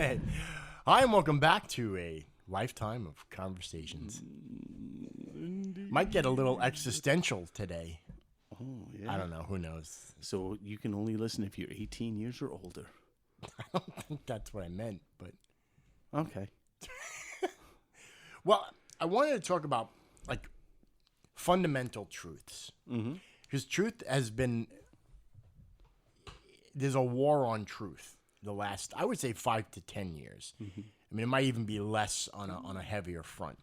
Hey, hi, and welcome back to a lifetime of conversations. Might get a little existential today. Oh, yeah. I don't know. Who knows? So you can only listen if you're 18 years or older. I don't think that's what I meant, but Okay. well, I wanted to talk about like fundamental truths because truth has been there's a war on truth the last, I would say, 5 to 10 years. I mean, it might even be less on a heavier front,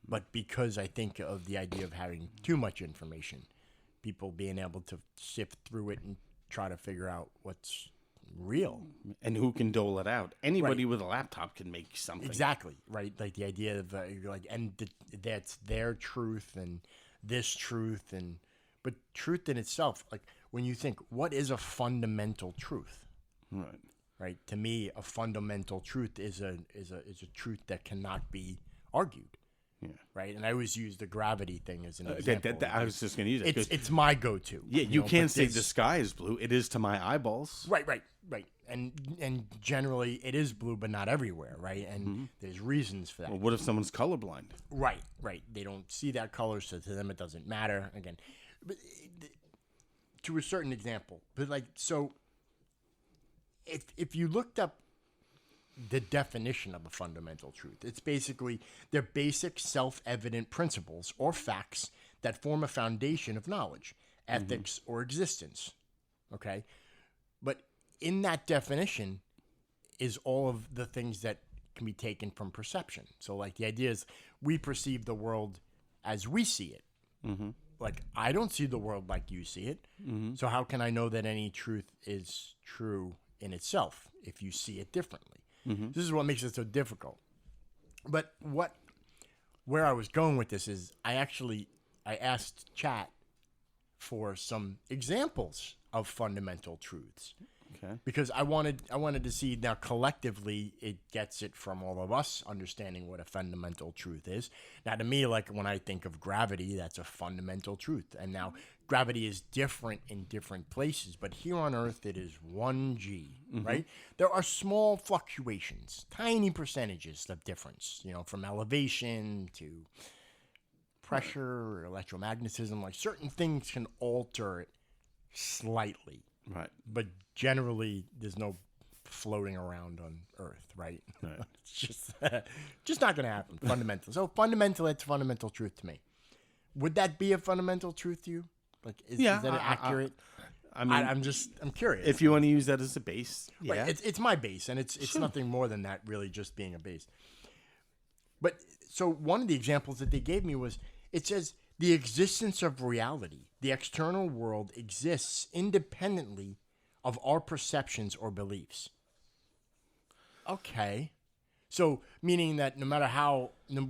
but because I think of the idea of having too much information, people being able to sift through it and try to figure out what's real. And who can dole it out? Anybody with a laptop can make something. Exactly, right? Like the idea of that's their truth and this truth, but truth in itself, like when you think, what is a fundamental truth? Right. Right. To me, a fundamental truth is a truth that cannot be argued. Yeah. Right. And I always use the gravity thing as an example. I was just going to use it. It's my go-to. Yeah, you can't say the sky is blue. It is to my eyeballs. Right. And generally it is blue, but not everywhere. Right. And there's reasons for that. Well, what if someone's colorblind? Right. They don't see that color, so to them it doesn't matter. Again, but to a certain example, but like so. If you looked up the definition of a fundamental truth, it's basically they're basic self-evident principles or facts that form a foundation of knowledge, ethics, or existence. Okay? But in that definition is all of the things that can be taken from perception. So like the idea is we perceive the world as we see it. Like I don't see the world like you see it. So how can I know that any truth is true in itself if you see it differently? This is what makes it so difficult. But where I was going with this is I asked chat for some examples of fundamental truths. Okay. Because I wanted to see now collectively it gets it from all of us understanding what a fundamental truth is. Now to me, like when I think of gravity, that's a fundamental truth. And now gravity is different in different places, but here on Earth it is 1g, right? There are small fluctuations, tiny percentages of difference, from elevation to pressure or electromagnetism. Like certain things can alter it slightly. Right. But generally, there's no floating around on Earth, right? It's just not going to happen. Fundamental. So fundamental, it's fundamental truth to me. Would that be a fundamental truth to you? Like, is that accurate? I mean, I'm curious. If you want to use that as a base, yeah. Right, it's my base, and it's nothing more than that, really, just being a base. But so one of the examples that they gave me was, it says, the existence of reality, the external world, exists independently of our perceptions or beliefs. Okay. So, meaning that no matter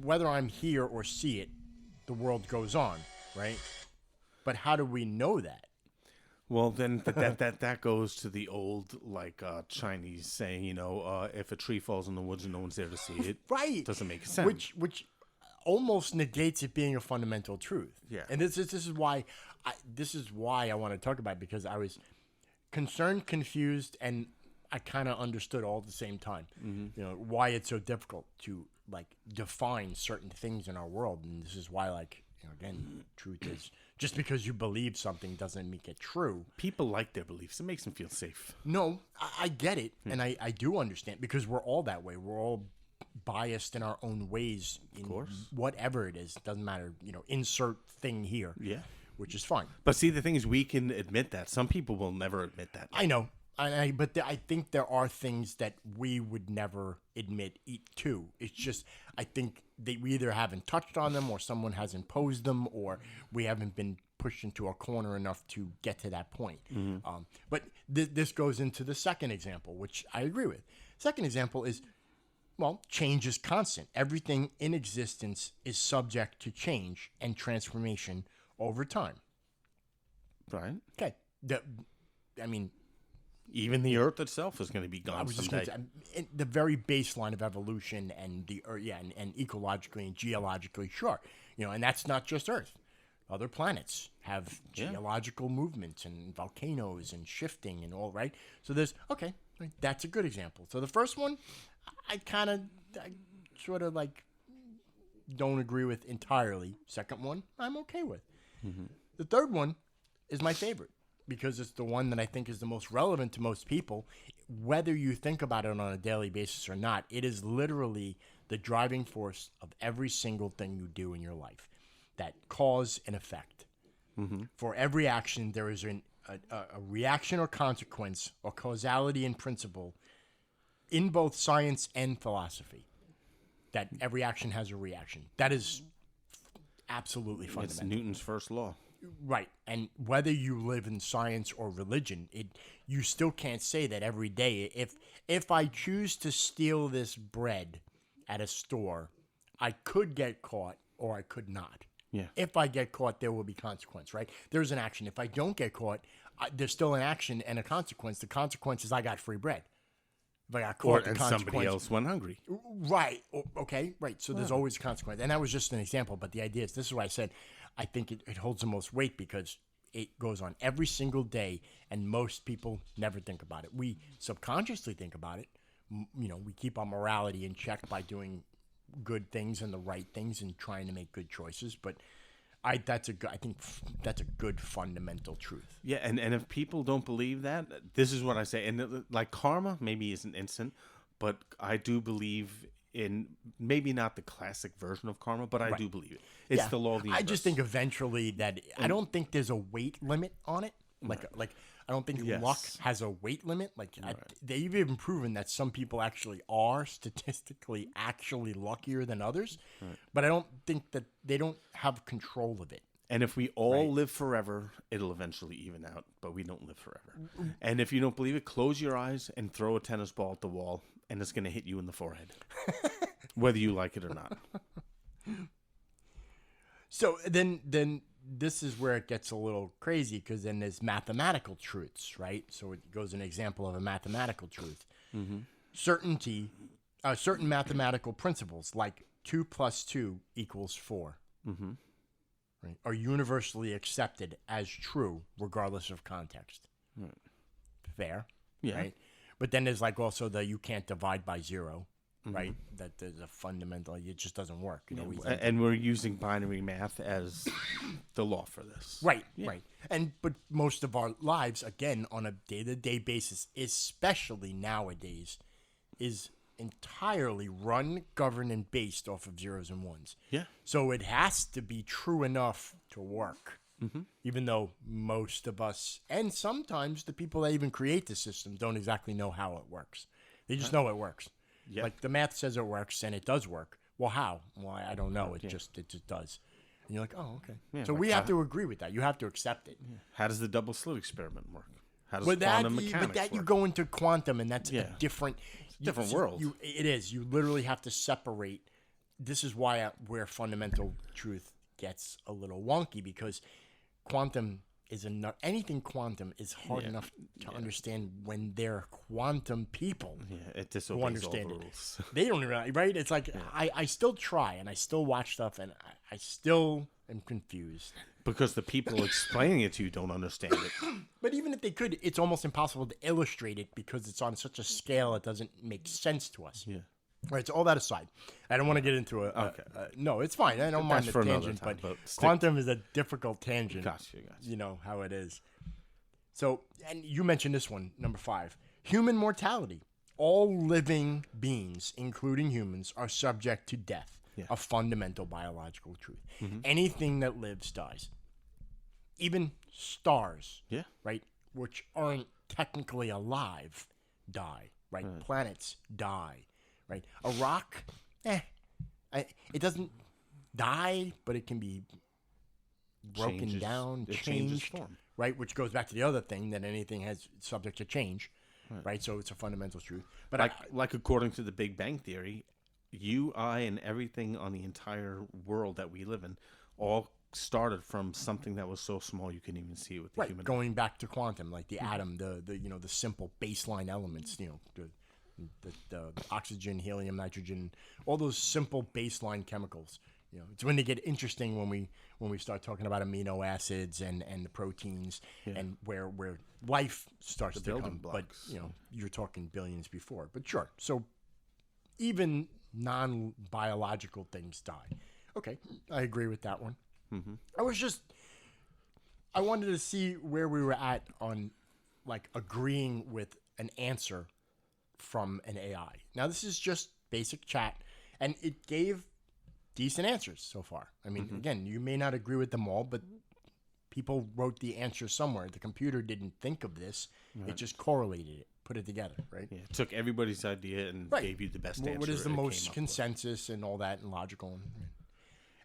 whether I'm here or see it, the world goes on, right? But how do we know that? Well, then that goes to the old Chinese saying, if a tree falls in the woods and no one's there to see it, right? Doesn't make sense. Which almost negates it being a fundamental truth. Yeah. And this is why I want to talk about it, because I was concerned, confused, and I kind of understood all at the same time. Why it's so difficult to define certain things in our world, and this is why again, truth is just because you believe something doesn't make it true. People like their beliefs. It makes them feel safe. No, I get it, and I do understand, because we're all that way. We're all biased in our own ways, in whatever it is. It doesn't matter, insert thing here. Yeah. Which is fine. But see, the thing is, we can admit that. Some people will never admit that. I know. But I think there are things that we would never admit to. It's just, I think we either haven't touched on them, or someone has imposed them, or we haven't been pushed into a corner enough to get to that point. But this goes into the second example, which I agree with. Second example is, well, change is constant. Everything in existence is subject to change and transformation over time. Right. Okay. Even the Earth itself is going to be gone someday. The very baseline of evolution and and ecologically and geologically, sure. And that's not just Earth. Other planets have geological movements and volcanoes and shifting and all, right? So that's a good example. So the first one, I sort of like don't agree with entirely. Second one, I'm okay with. The third one is my favorite because it's the one that I think is the most relevant to most people, whether you think about it on a daily basis or not. It is literally the driving force of every single thing you do in your life, that cause and effect. For every action, there is a reaction or consequence or causality in principle in both science and philosophy, that every action has a reaction. That is absolutely fundamental. It's Newton's first law. Right. And whether you live in science or religion, you still can't say that every day. If I choose to steal this bread at a store, I could get caught or I could not. Yeah. If I get caught, there will be consequence, right? There's an action. If I don't get caught, there's still an action and a consequence. The consequence is I got free bread. If I got caught, and somebody else went hungry. Right. Okay. Right. So there's always a consequence. And that was just an example. But the idea is, this is why I said I think it holds the most weight, because it goes on every single day, and most people never think about it. We subconsciously think about it. We keep our morality in check by doing good things and the right things and trying to make good choices. But I think that's a good fundamental truth. Yeah, and if people don't believe that, this is what I say. And like karma maybe isn't instant, but I do believe in maybe not the classic version of karma, but I do believe it. It's the law of the universe. I just think eventually that I don't think there's a weight limit on it. Like I don't think luck has a weight limit. They've even proven that some people actually are statistically actually luckier than others, but I don't think that they don't have control of it. And if we all live forever, it'll eventually even out, but we don't live forever. And if you don't believe it, close your eyes and throw a tennis ball at the wall, and it's going to hit you in the forehead, whether you like it or not. So then this is where it gets a little crazy, because then there's mathematical truths, right? So it goes an example of a mathematical truth. Certainty, certain mathematical principles like 2 + 2 = 4 right, are universally accepted as true regardless of context. Fair, right? But then there's also the you can't divide by 0. Right, that there's a fundamental. It just doesn't work. And we're using binary math as the law for this. Right. But most of our lives, again, on a day-to-day basis, especially nowadays, is entirely run, governed, and based off of zeros and ones. Yeah. So it has to be true enough to work. Even though most of us, and sometimes the people that even create the system, don't exactly know how it works. They just know it works. Yep. Like the math says it works, and it does work. Well, how? Well, I don't know. It just does. And you're like, oh, okay. Yeah, so we have to agree with that. You have to accept it. Yeah. How does the double slit experiment work? How does quantum mechanics work? You go into quantum, and that's a different world. It is. You literally have to separate. This is why where fundamental truth gets a little wonky, because quantum is anything quantum is hard enough to understand when they're quantum people. Yeah, it disobeys who understand all the rules. They don't even, right? It's like I still try and I still watch stuff and I still am confused. Because the people explaining it to you don't understand it. But even if they could, it's almost impossible to illustrate it because it's on such a scale it doesn't make sense to us. Yeah. Right, so all that aside, I don't want to get into no, it's fine. I don't mind the tangent, but quantum is a difficult tangent. Gotcha. You know how it is. So, and you mentioned this one, number 5. Human mortality. All living beings, including humans, are subject to death, a fundamental biological truth. Anything that lives dies. Even stars, right, which aren't technically alive, die, right? Planets die. Right, a rock, it doesn't die, but it can be broken down, changed, right? Which goes back to the other thing that anything has subject to change, right? So it's a fundamental truth. But like according to the Big Bang Theory, you, I, and everything on the entire world that we live in all started from something that was so small you couldn't even see it with the human. Going back to quantum, like the atom, the simple baseline elements, the oxygen, helium, nitrogen, all those simple baseline chemicals. It's when they get interesting when we start talking about amino acids and the proteins and where life starts to come. Blocks. But you're talking billions before. But sure. So even non-biological things die. Okay, I agree with that one. Mm-hmm. I wanted to see where we were at on like agreeing with an answer from an AI. Now this is just basic chat, and it gave decent answers so far. I mean, again, you may not agree with them all, but people wrote the answer somewhere. The computer didn't think of this. Right. It just correlated it, put it together, right? Yeah, it took everybody's idea and gave you the best answer. What is the most consensus and all that and logical.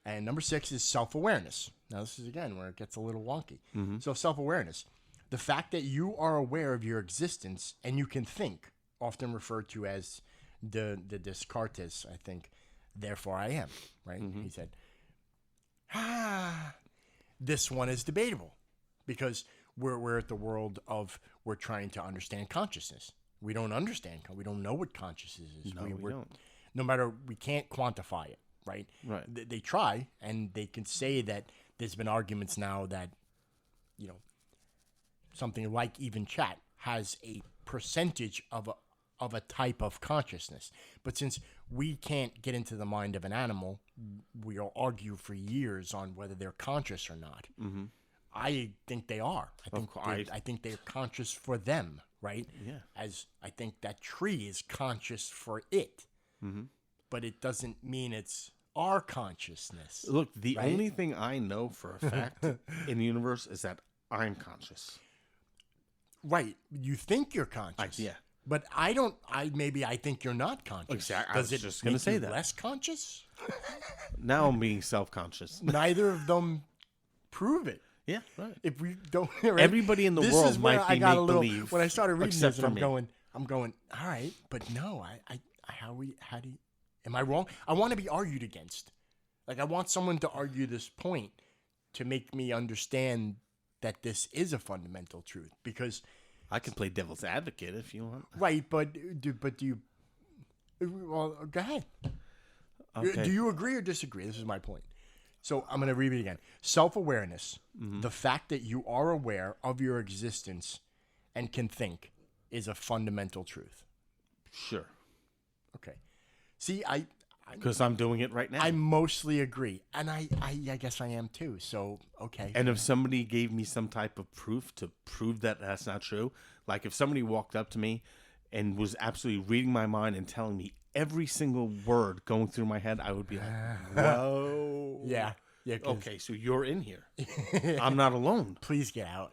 And number 6 is self-awareness. Now, this is, again, where it gets a little wonky. Mm-hmm. So self-awareness, the fact that you are aware of your existence and you can think, often referred to as the Descartes, I think, therefore I am, right? Mm-hmm. He said, this one is debatable because we're at the world of we're trying to understand consciousness. We don't understand. We don't know what consciousness is. No, we don't. No matter, we can't quantify it. Right. They try, and they can say that there's been arguments now that, something like even chat has a percentage of a type of consciousness. But since we can't get into the mind of an animal, we'll argue for years on whether they're conscious or not. Mm-hmm. I think they are. I think they're conscious for them, right? Yeah. As I think that tree is conscious for it. Mm-hmm. But it doesn't mean it's our consciousness. Look, the only thing I know for a fact in the universe is that I'm conscious. Right. You think you're conscious. Yeah. But I don't. I think you're not conscious. Exactly. Does I was just going to say that. Less conscious? Now I'm being self-conscious. Neither of them prove it. Yeah, right. If we don't, right? Everybody in the world might be make-believe. When I started reading this, and I'm going. All right, but no. How do you? Am I wrong? I want to be argued against. Like, I want someone to argue this point to make me understand that this is a fundamental truth. Because I can play devil's advocate if you want. Right, but do you? Well, go ahead. Okay. Do you agree or disagree? This is my point. So I'm going to read it again. Self-awareness, the fact that you are aware of your existence and can think, is a fundamental truth. Sure. Okay. See, because I'm doing it right now. I mostly agree, and I guess I am too. So okay. And if somebody gave me some type of proof to prove that that's not true, like if somebody walked up to me and was absolutely reading my mind and telling me every single word going through my head, I would be like, "Whoa, yeah." Okay, so you're in here. I'm not alone. Please get out.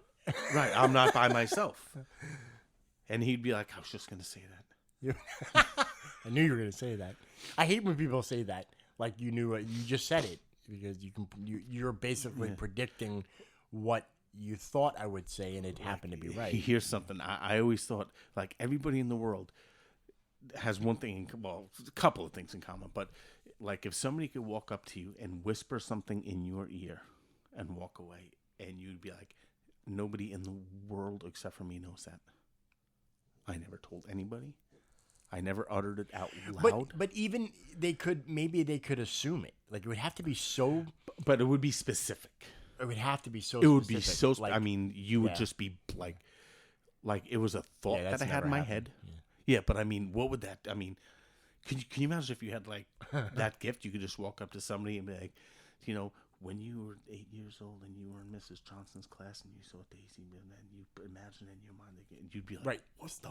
Right, I'm not by myself. And he'd be like, "I was just going to say that." I knew you were going to say that. I hate when people say that, like you knew it. You just said it because you're basically predicting what you thought I would say, and it happened to be right. Here's something. I always thought, like, everybody in the world has one thing, a couple of things in common. But, like, if somebody could walk up to you and whisper something in your ear and walk away, and you'd be like, nobody in the world except for me knows that. I never told anybody. I never uttered it out loud. But even they could assume it. Like, it would have to be so. But it would be specific. It would have to be so. It would be so. Like, I mean, you would just be like it was a thought that I had in my head. Yeah, but I mean, what would that? I mean, can you imagine if you had like that gift? You could just walk up to somebody and be like, when you were 8 years old and you were in Mrs. Johnson's class and you saw Daisy, and then you imagine in your mind again, you'd be like, right, what's the?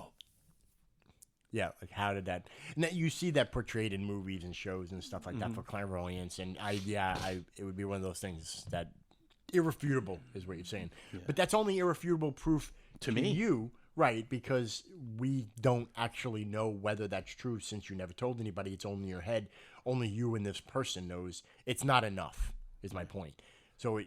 Yeah, like how did that? And that you see that portrayed in movies and shows and stuff like that for clairvoyance, and it would be one of those things that irrefutable is what you're saying. Yeah. But that's only irrefutable proof to me. You, right? Because we don't actually know whether that's true since you never told anybody. It's only your head. Only you and this person knows. It's not enough. Is my point. So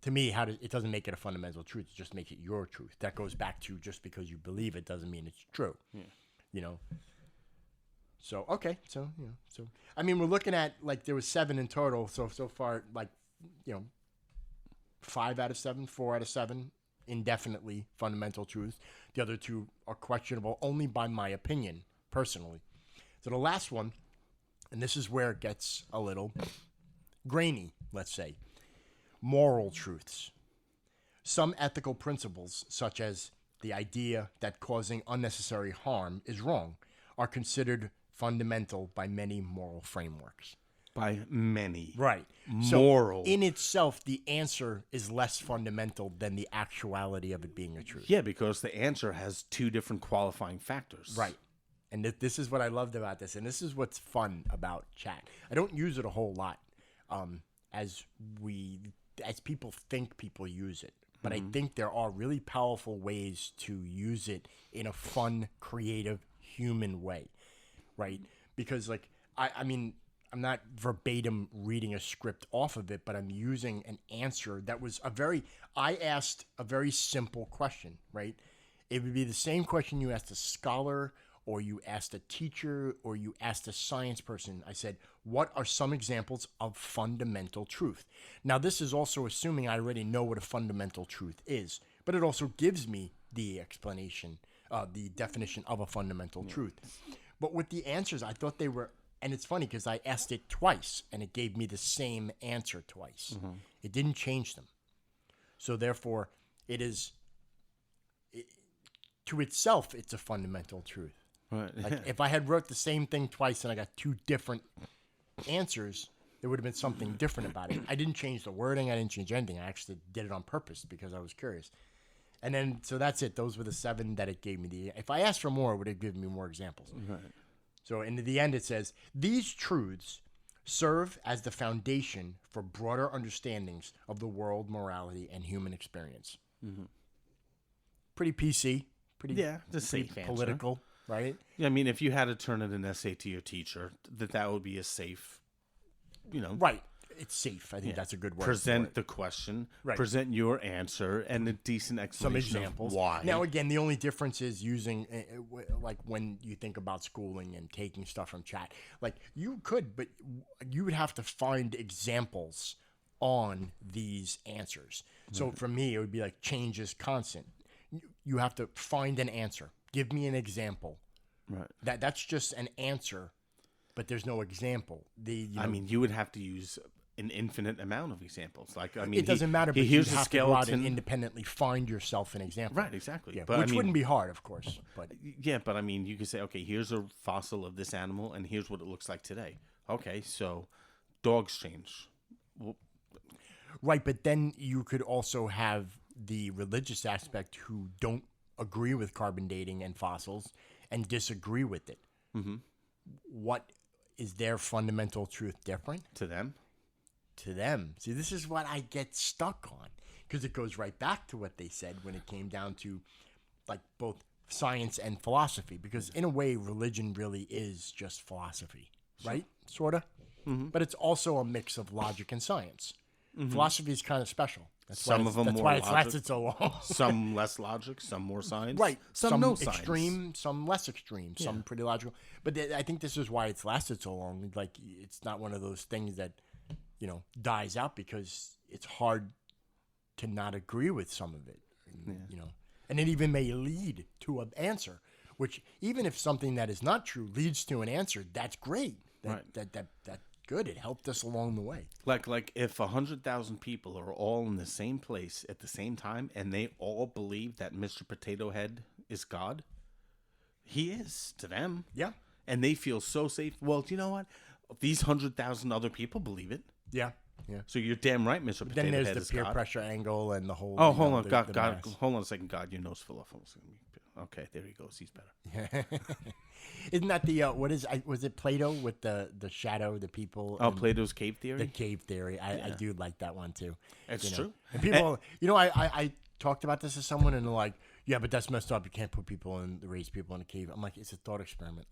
to me, it doesn't make it a fundamental truth. It just makes it your truth. That goes back to just because you believe it doesn't mean it's true. Yeah. So okay, so I mean, we're looking at like there was 7 in total. So far, like 5 out of 7, 4 out of 7, indefinitely fundamental truth. The other 2 are questionable only by my opinion personally. So the last one, and this is where it gets a little grainy. Let's say moral truths. Some ethical principles, such as the idea that causing unnecessary harm is wrong, are considered fundamental by many moral frameworks. By many. Right. Moral. So in itself, the answer is less fundamental than the actuality of it being a truth. Yeah, because the answer has two different qualifying factors. Right. And this is what I loved about this. And this is what's fun about chat. I don't use it a whole lot as people think people use it. But I think there are really powerful ways to use it in a fun, creative, human way. Right? Because, like, I mean, I'm not verbatim reading a script off of it, but I'm using an answer that was I asked a very simple question, right? It would be the same question you asked a scholar, or you asked a teacher, or you asked a science person. I said, what are some examples of fundamental truth? Now, this is also assuming I already know what a fundamental truth is, but it also gives me the explanation, the definition of a fundamental truth. But with the answers, I thought they were, and it's funny because I asked it twice, and it gave me the same answer twice. It didn't change them. So therefore, to itself, it's a fundamental truth. Right. Like if I had wrote the same thing twice and I got two different answers, there would have been something different about it. I didn't change the wording. I didn't change anything. I actually did it on purpose because I was curious. And then, so that's it. Those were the 7 that it gave me. If I asked for more, it would have given me more examples. Right. So in the end, it says, these truths serve as the foundation for broader understandings of the world, morality, and human experience. Pretty PC. The safe answer. Political, right? Yeah, I mean, if you had to turn in an essay to your teacher, that would be a safe, Right. It's safe. I think that's a good word. Present the question, present your answer, and a decent explanation. Some examples. Of why. Now, again, the only difference is using, like, when you think about schooling and taking stuff from chat. Like, you could, but you would have to find examples on these answers. So for me, it would be like change is constant. You have to find an answer. Give me an example. Right. That's just an answer, but there's no example. I mean, you would have to use an infinite amount of examples. Like, I mean, it doesn't matter, but you here's have a to go out skeleton. and independently find yourself an example. Right, exactly. Yeah, But, which wouldn't be hard, of course. But but I mean, you could say, okay, here's a fossil of this animal, and here's what it looks like today. Okay, so dogs change. Well, right, but then you could also have the religious aspect who don't agree with carbon dating and fossils and disagree with it. What is their fundamental truth different? to them. To them. See, this is what I get stuck on because it goes right back to what they said when it came down to like both science and philosophy, because in a way religion really is just philosophy, right? Sort of. But it's also a mix of logic and science. Philosophy is kind of special. That's Some why of them that's more why it's logic. lasted so long. Some less logic, some more science. Right. Some no science. Extreme, some less extreme, some pretty logical. But I think this is why it's lasted so long. Like, it's not one of those things that, dies out because it's hard to not agree with some of it. And it even may lead to an answer, which even if something that is not true leads to an answer, that's great. That's good. It helped us along the way. Like if 100,000 people are all in the same place at the same time and they all believe that Mr. Potato Head is God, he is to them. Yeah. And they feel so safe. Well, do you know what? These 100,000 other people believe it. Yeah. Yeah. So you're damn right, Mr. Potato Then Head there's is the peer God. pressure angle and the whole. Oh, hold on, the God, mass. hold on a second, God, your nose fell off. Okay, there he goes. He's better. Isn't that the was it Plato with the shadow, the people? Oh, and Plato's cave theory. the cave theory. I do like that one too. It's true. And people, I talked about this to someone and they're like, yeah, but that's messed up. You can't put people in, raise people in a cave. I'm like, it's a thought experiment.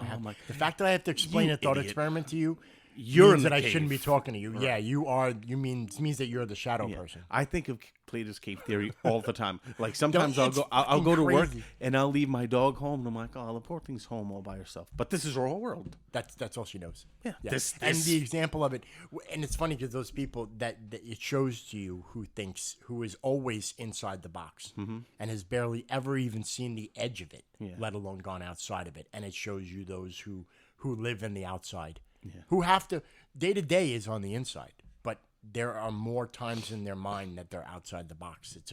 The fact that I have to explain You a thought idiot. experiment to you, You're means in that the I shouldn't be cave. talking to you. Right. Yeah, you are. Means that you're the shadow person. I think of Plato's cave theory all the time. Like sometimes I'll it's go to work crazy. and I'll leave my dog home and I'm like, oh, the poor thing's home all by herself. But this is her whole world. That's all she knows. Yeah. And the example of it, and it's funny because those people that it shows to you who is always inside the box and has barely ever even seen the edge of it, let alone gone outside of it. And it shows you those who live in the outside, who have to day to day is on the inside, but there are more times in their mind that they're outside the box. It's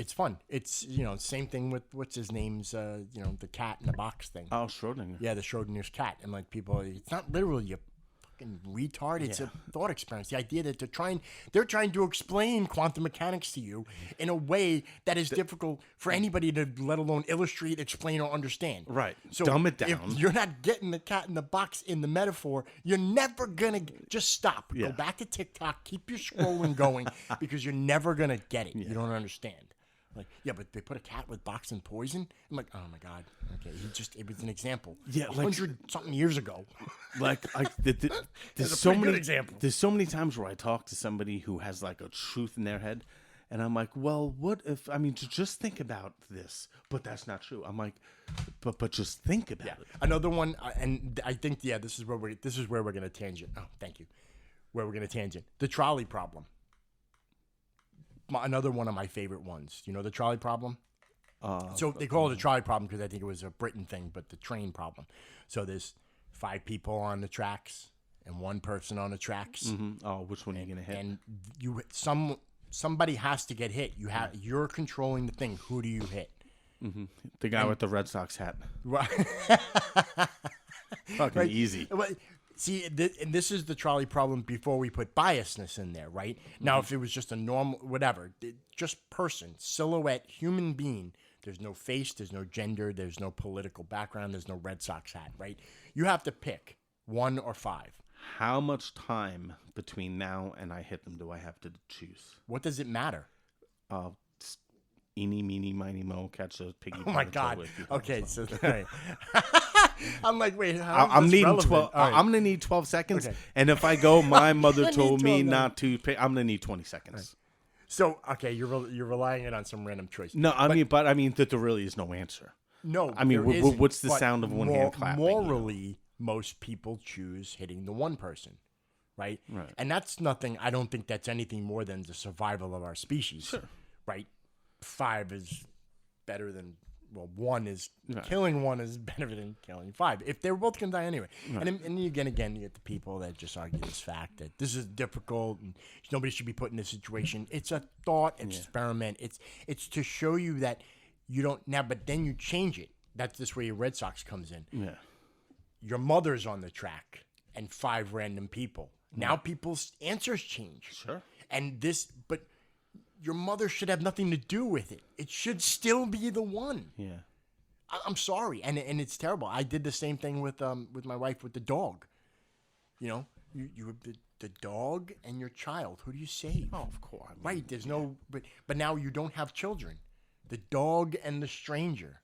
It's fun. It's, same thing with what's his name's, the cat in the box thing. Oh, Schrodinger. Yeah, the Schrodinger's cat. And like people, it's not literally a fucking retard. It's a thought experience. The idea that they're trying to explain quantum mechanics to you in a way that is difficult for anybody to, let alone illustrate, explain, or understand. Right. So Dumb it down. If you're not getting the cat in the box in the metaphor, you're never gonna just stop. Yeah. Go back to TikTok. Keep your scrolling going because you're never gonna get it. You don't understand. Like, yeah, but they put a cat with box and poison? I'm like, oh my God. Okay, it was an example. Yeah, 100-something years ago. There's so many examples. There's so many times where I talk to somebody who has like a truth in their head, and I'm like, well, what if, just think about this, but that's not true. I'm like, but just think about it. Another one, and I think, this is where we're going to tangent. Oh, thank you. Where we're going to tangent. The trolley problem. Another one of my favorite ones. You know the trolley problem? So they call it a trolley problem because I think it was a Britain thing, but the train problem. So there's 5 people on the tracks and 1 person on the tracks. Mm-hmm. Oh, which one are you gonna hit? And somebody has to get hit. You're controlling the thing. Who do you hit? Mm-hmm. The guy with the Red Sox hat. Right. Fucking easy. See, and this is the trolley problem before we put biasness in there, right? Now, if it was just a normal, whatever, just person, silhouette, human being, there's no face, there's no gender, there's no political background, there's no Red Sox hat, right? You have to pick 1 or 5. How much time between now and I hit them do I have to choose? What does it matter? Eeny, meeny, miny, mo, catch a piggy. Oh my God. Okay, so right. I'm like, wait, I'm needing 12. Right. I'm gonna need 12 seconds, and if I go, my mother told me not to pay. I'm gonna need 20 seconds. Right. So you're relying it on some random choice. No, I mean that there really is no answer. No, I mean, what's the sound of one hand clapping? Morally, most people choose hitting the one person, right? Right. And that's nothing. I don't think that's anything more than the survival of our species. Sure. Right. 5 is better than. Well, 1 is killing 1 is better than killing 5. If they're both gonna die anyway, and again, you get the people that just argue this fact that this is difficult and nobody should be put in this situation. It's a thought experiment. It's to show you that you don't now, but then you change it. That's this where your Red Sox comes in. Yeah, your mother's on the track and 5 random people. Now people's answers change. Sure, but. Your mother should have nothing to do with it. It should still be the one. Yeah, I'm sorry, and it's terrible. I did the same thing with my wife with the dog. You the dog and your child. Who do you save? Oh, of course. Right. There's no, but now you don't have children. The dog and the stranger.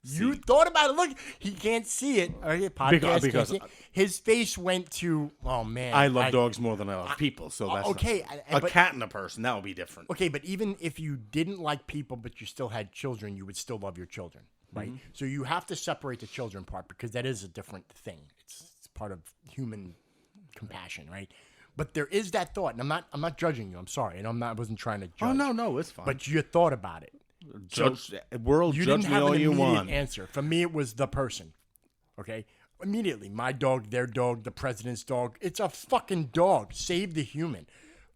You thought about it. Look, he can't see it. Podcast because his face went to, oh, man. I love dogs more than I love people, so that's okay. A cat and a person, that would be different. Okay, but even if you didn't like people, but you still had children, you would still love your children, right? Mm-hmm. So you have to separate the children part because that is a different thing. It's part of human compassion, right? But there is that thought, and I'm not judging you. I'm sorry, and I wasn't trying to judge. Oh no, it's fine. But you thought about it. Judge me all you want. You didn't have an immediate answer. For me, it was the person. Okay? Immediately, my dog, their dog, the president's dog. It's a fucking dog. Save the human.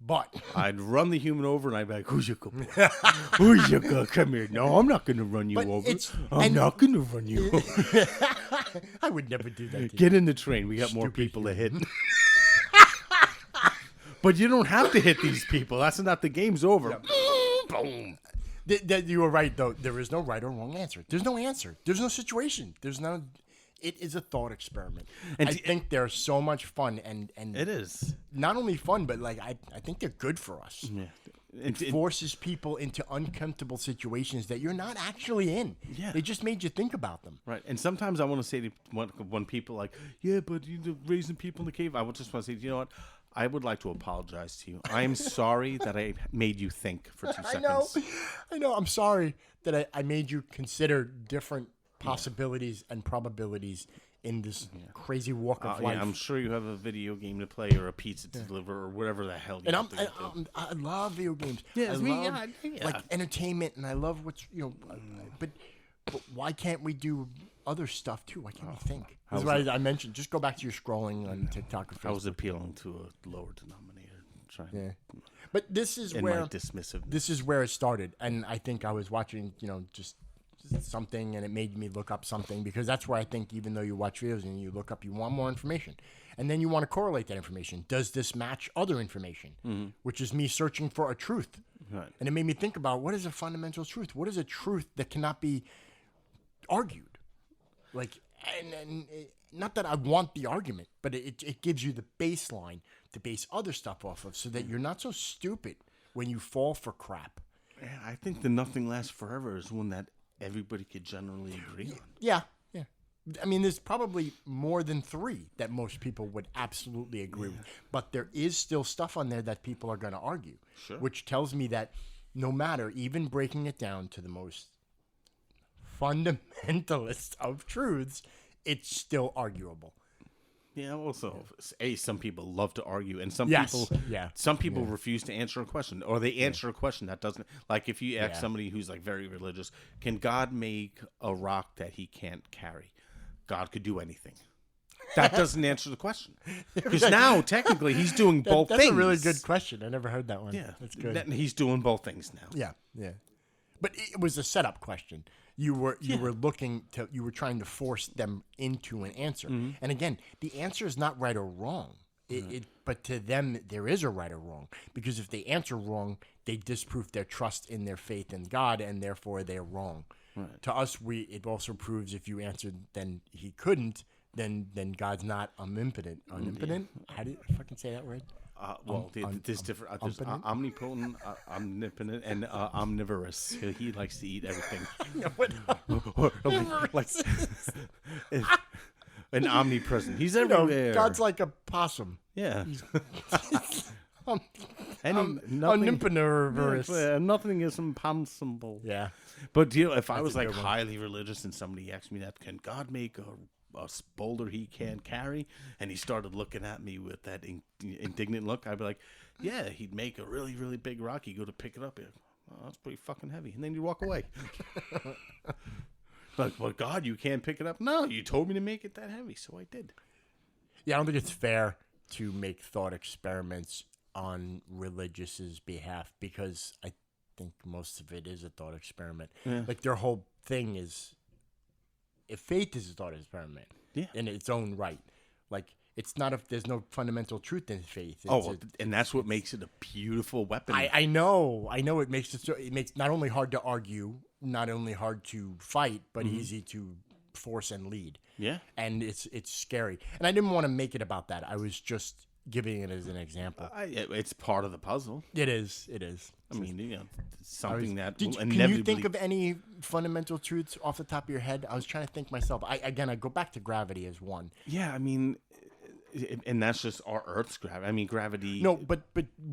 But I'd run the human over and I'd be like, who's your good boy? Who's your good? Come here. No, I'm not going to run you over. I'm not going to run you over. I would never do that. Get in the train. We got more people to hit. But you don't have to hit these people. That's not the game's over. Yep. Boom. You were right, though. There is no right or wrong answer. There's no answer. There's no situation. It is a thought experiment. And I think they're so much fun, and it is not only fun, but like I think they're good for us. Yeah. It forces people into uncomfortable situations that you're not actually in. Yeah. They just made you think about them. Right. And sometimes I want to say to when people like, yeah, but you're raising people in the cave. I would just want to say, you know what? I would like to apologize to you. I am sorry that I made you think for 2 seconds. I know. I'm sorry that I made you consider different possibilities and probabilities in this crazy walk of life. Yeah, I'm sure you have a video game to play or a pizza to deliver or whatever the hell you have to do. I love video games. Yeah, I love like entertainment, and I love what's but why can't we do other stuff too? Why can't we think? That's why I mentioned. Just go back to your scrolling on TikTok or Facebook. I was appealing to a lower denominator. But this is in where my dismissiveness. this is where it started, and I think I was watching, just something, and it made me look up something, because that's where I think, even though you watch videos and you look up, you want more information, and then you want to correlate that information. Does this match other information, which is me searching for a truth? Right. And it made me think about, what is a fundamental truth? What is a truth that cannot be argued? Like, and not that I want the argument, but it gives you the baseline to base other stuff off of, so that you're not so stupid when you fall for crap. Yeah, I think the nothing lasts forever is one that everybody could generally agree on. Yeah. I mean, there's probably more than 3 that most people would absolutely agree with. But there is still stuff on there that people are going to argue. Sure. Which tells me that no matter, even breaking it down to the most fundamentalist of truths, it's still arguable. Yeah. Also, some people love to argue, and some people refuse to answer a question, or they answer a question that doesn't. Like, if you ask somebody who's like very religious, can God make a rock that he can't carry? God could do anything. That doesn't answer the question, because now technically he's doing both things. That's a really good question. I never heard that one. Yeah, that's good. He's doing both things now. Yeah. But it was a setup question. You were trying to force them into an answer. And again, the answer is not right or wrong. But to them, there is a right or wrong, because if they answer wrong, they disprove their trust in their faith in God, and therefore they're wrong. Right. To us, it also proves, if you answered then he couldn't, then God's not omnipotent. Omnipotent? How do you fucking say that word? There's different. There's omnipotent, omnipotent, and omnivorous. He likes to eat everything. An omnipresent. He's everywhere. God's like a possum. Yeah. Omnipotent. Nothing is impossible. Yeah. But if I was like highly religious and somebody asked me that, can God make a boulder he can't carry? And he started looking at me with that indignant look, I'd be like, yeah, he'd make a really, really big rock. You go to pick it up. Oh, that's pretty fucking heavy. And then you walk away. Like, well, God, you can't pick it up. No, you told me to make it that heavy, so I did. Yeah, I don't think it's fair to make thought experiments on religious's behalf, because I think most of it is a thought experiment. Yeah. Like, their whole thing is, if faith is a thought experiment in its own right, like, it's not, if there's no fundamental truth in faith. And that's what makes it a beautiful weapon. I know it makes it makes not only hard to argue, not only hard to fight, but easy to force and lead. Yeah. And it's scary. And I didn't want to make it about that. I was just giving it as an example. It's part of the puzzle. It is. I mean, something that will inevitably... Can you think of any fundamental truths off the top of your head? I was trying to think myself. I go back to gravity as one. Yeah, I mean, and that's just our Earth's gravity. I mean, gravity... No, but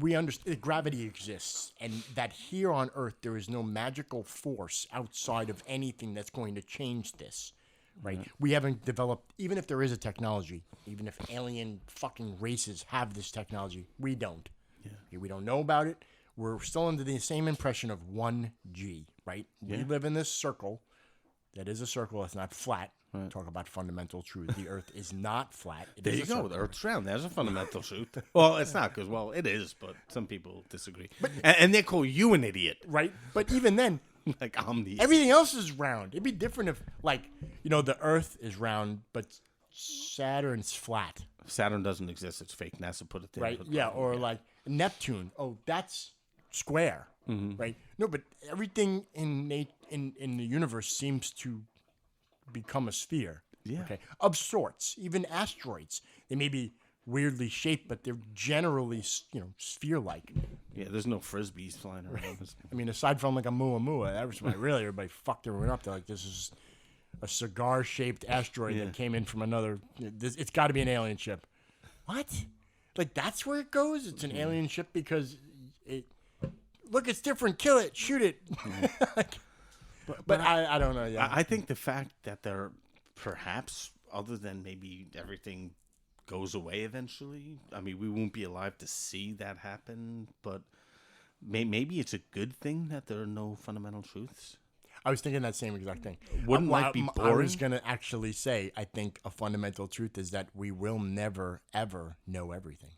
we understand gravity exists, and that here on Earth there is no magical force outside of anything that's going to change this. Right? We haven't developed, even if there is a technology, even if alien fucking races have this technology, we don't. Yeah. We don't know about it. We're still under the same impression of 1G, right? Yeah. We live in this circle that is a circle that's not flat. Right. Talk about fundamental truth. The Earth is not flat. There you go. The Earth's round. There's a fundamental truth. Well, it's not, because, it is, but some people disagree. And they call you an idiot. Right? But even then... Like, everything else is round. It'd be different if, the Earth is round, but Saturn's flat. Saturn doesn't exist. It's fake. NASA put it there. Right? Yeah, or like Neptune. Oh, that's square. Mm-hmm. Right? No, but everything in the universe seems to become a sphere. Yeah. Okay. Of sorts. Even asteroids. They may be weirdly shaped, but they're generally, sphere-like. Yeah, there's no frisbees flying around. I mean, aside from like a Muamua, that was why really everybody fucked everyone up. They're like, this is a cigar-shaped asteroid that came in from another. It's got to be an alien ship. What? Like, that's where it goes? It's an alien ship because look, it's different. Kill it. Shoot it. but I don't know. Yeah. I think the fact that they're perhaps, other than maybe everything goes away eventually. I mean, we won't be alive to see that happen, but maybe it's a good thing that there are no fundamental truths. I was thinking that same exact thing. Wouldn't life be boring? I was going to actually say, I think a fundamental truth is that we will never, ever know everything.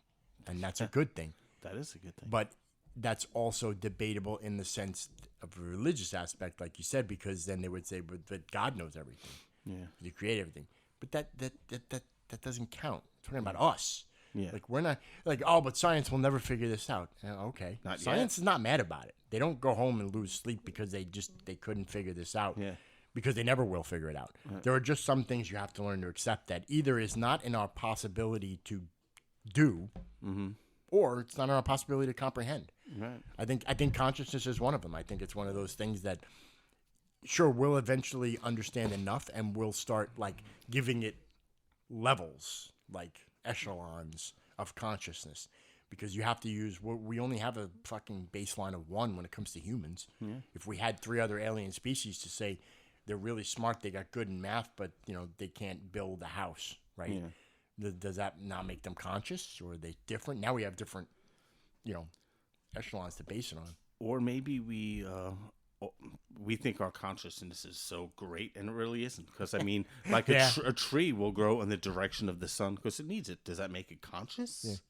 And that's a good thing. That is a good thing. But that's also debatable in the sense of a religious aspect, like you said, because then they would say, but God knows everything. Yeah. He created everything. But that doesn't count. We're talking about us. Yeah. Like, we're not like, oh, but science will never figure this out. Okay. Not Science is not mad about it. They don't go home and lose sleep because they couldn't figure this out. Yeah. Because they never will figure it out. Right. There are just some things you have to learn to accept that either is not in our possibility to do, or it's not in our possibility to comprehend. Right. I think consciousness is one of them. I think it's one of those things that, sure, we'll eventually understand enough, and we'll start like giving it levels, like echelons of consciousness, because you have to use. We only have a fucking baseline of 1 when it comes to humans. Yeah. If we had 3 other alien species to say they're really smart, they got good in math, but they can't build a house, right? Yeah. Does that not make them conscious, or are they different? Now we have different, echelons to base it on. Or maybe we think our consciousness is so great, and it really isn't. Because, I mean, like a tree will grow in the direction of the sun because it needs it. Does that make it conscious?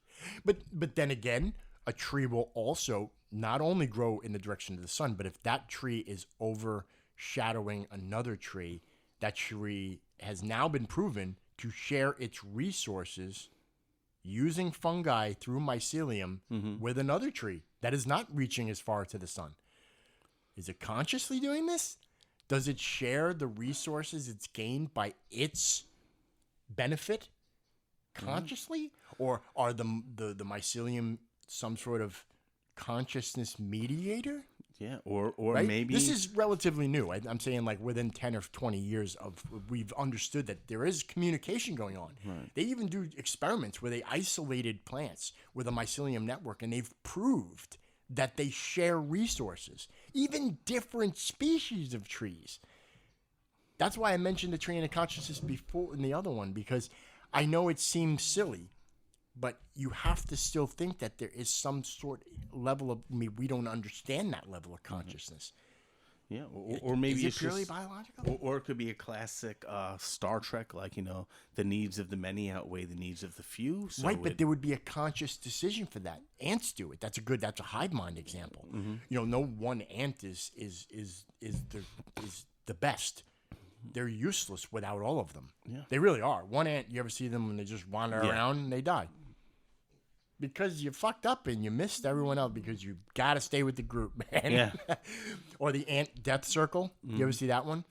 Yeah. But then again, a tree will also not only grow in the direction of the sun, but if that tree is overshadowing another tree, that tree has now been proven to share its resources using fungi through mycelium with another tree that is not reaching as far to the sun. Is it consciously doing this? Does it share the resources it's gained by its benefit consciously? Or are the mycelium some sort of consciousness mediator? Yeah, or right? maybe... This is relatively new. I'm saying like within 10 or 20 years we've understood that there is communication going on. Right. They even do experiments where they isolated plants with a mycelium network, and they've proved that they share resources, even different species of trees. That's why I mentioned the tree and the consciousness before in the other one, because I know it seems silly, but you have to still think that there is some sort of level of, we don't understand that level of consciousness. Yeah, or maybe is it it's purely just, biological? Or it could be a classic Star Trek, like, the needs of the many outweigh the needs of the few. So right, but there would be a conscious decision for that. Ants do it. That's a hive mind example. No one ant is the best. They're useless without all of them. Yeah. They really are. One ant, you ever see them when they just wander around and they die? Because you fucked up and you missed everyone else because you got to stay with the group, man. Yeah. Or the ant death circle. You ever see that one?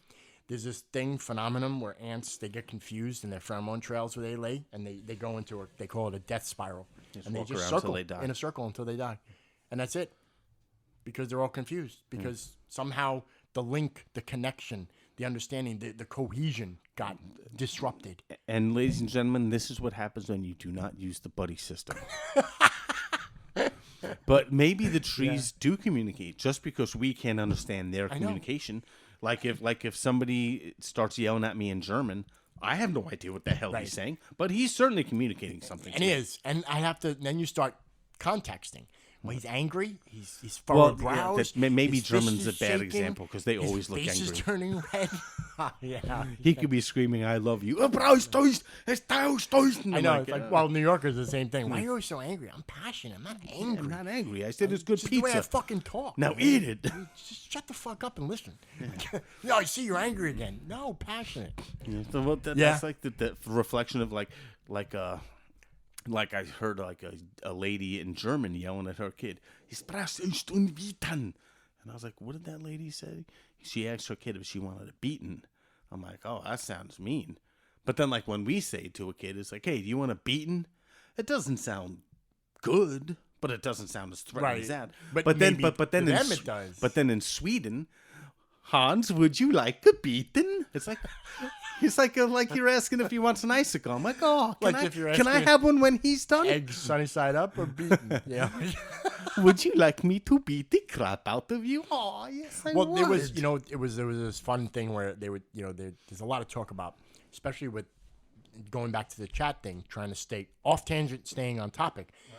There's this phenomenon where ants, they get confused in their pheromone trails where they lay, and they go into they call it a death spiral. And they just circle in a circle until they die. And that's it. Because they're all confused. Because somehow the link, the connection, the understanding, the cohesion got disrupted. And ladies and gentlemen, this is what happens when you do not use the buddy system. But maybe the trees do communicate just because we can't understand their communication. Like if somebody starts yelling at me in German, I have no idea what the hell he's saying, but he's certainly communicating something. And he is. And I have to. Then you start contexting. When he's angry, he's furrowed brows. Maybe German's a bad example because they always look angry. His face is turning red. He could be screaming, "I love you." I know. It's like, New Yorkers are the same thing. Why are you always so angry? I'm passionate. I'm not angry. I'm not angry. I said it's good just pizza. The way I fucking talk. Now eat it. Just shut the fuck up and listen. No, I see you're angry again. No, passionate. Yeah. So that's like the reflection of like I heard a lady in German yelling at her kid, and I was like, what did that lady say? She asked her kid if she wanted a beaten. I'm like, oh, that sounds mean. But then when we say to a kid, it's like, hey, do you want a beaten? It doesn't sound good, but it doesn't sound as threatening as that. But then in Sweden, Hans, would you like a beaten? It's like you're asking if he wants an icicle. I'm like, oh, can I have one when he's done? Eggs sunny side up or beaten? Yeah. Would you like me to beat the crap out of you? Oh, yes, I would. There was this fun thing where they would, there's a lot of talk about, especially with going back to the chat thing, trying to stay off tangent, staying on topic. Right.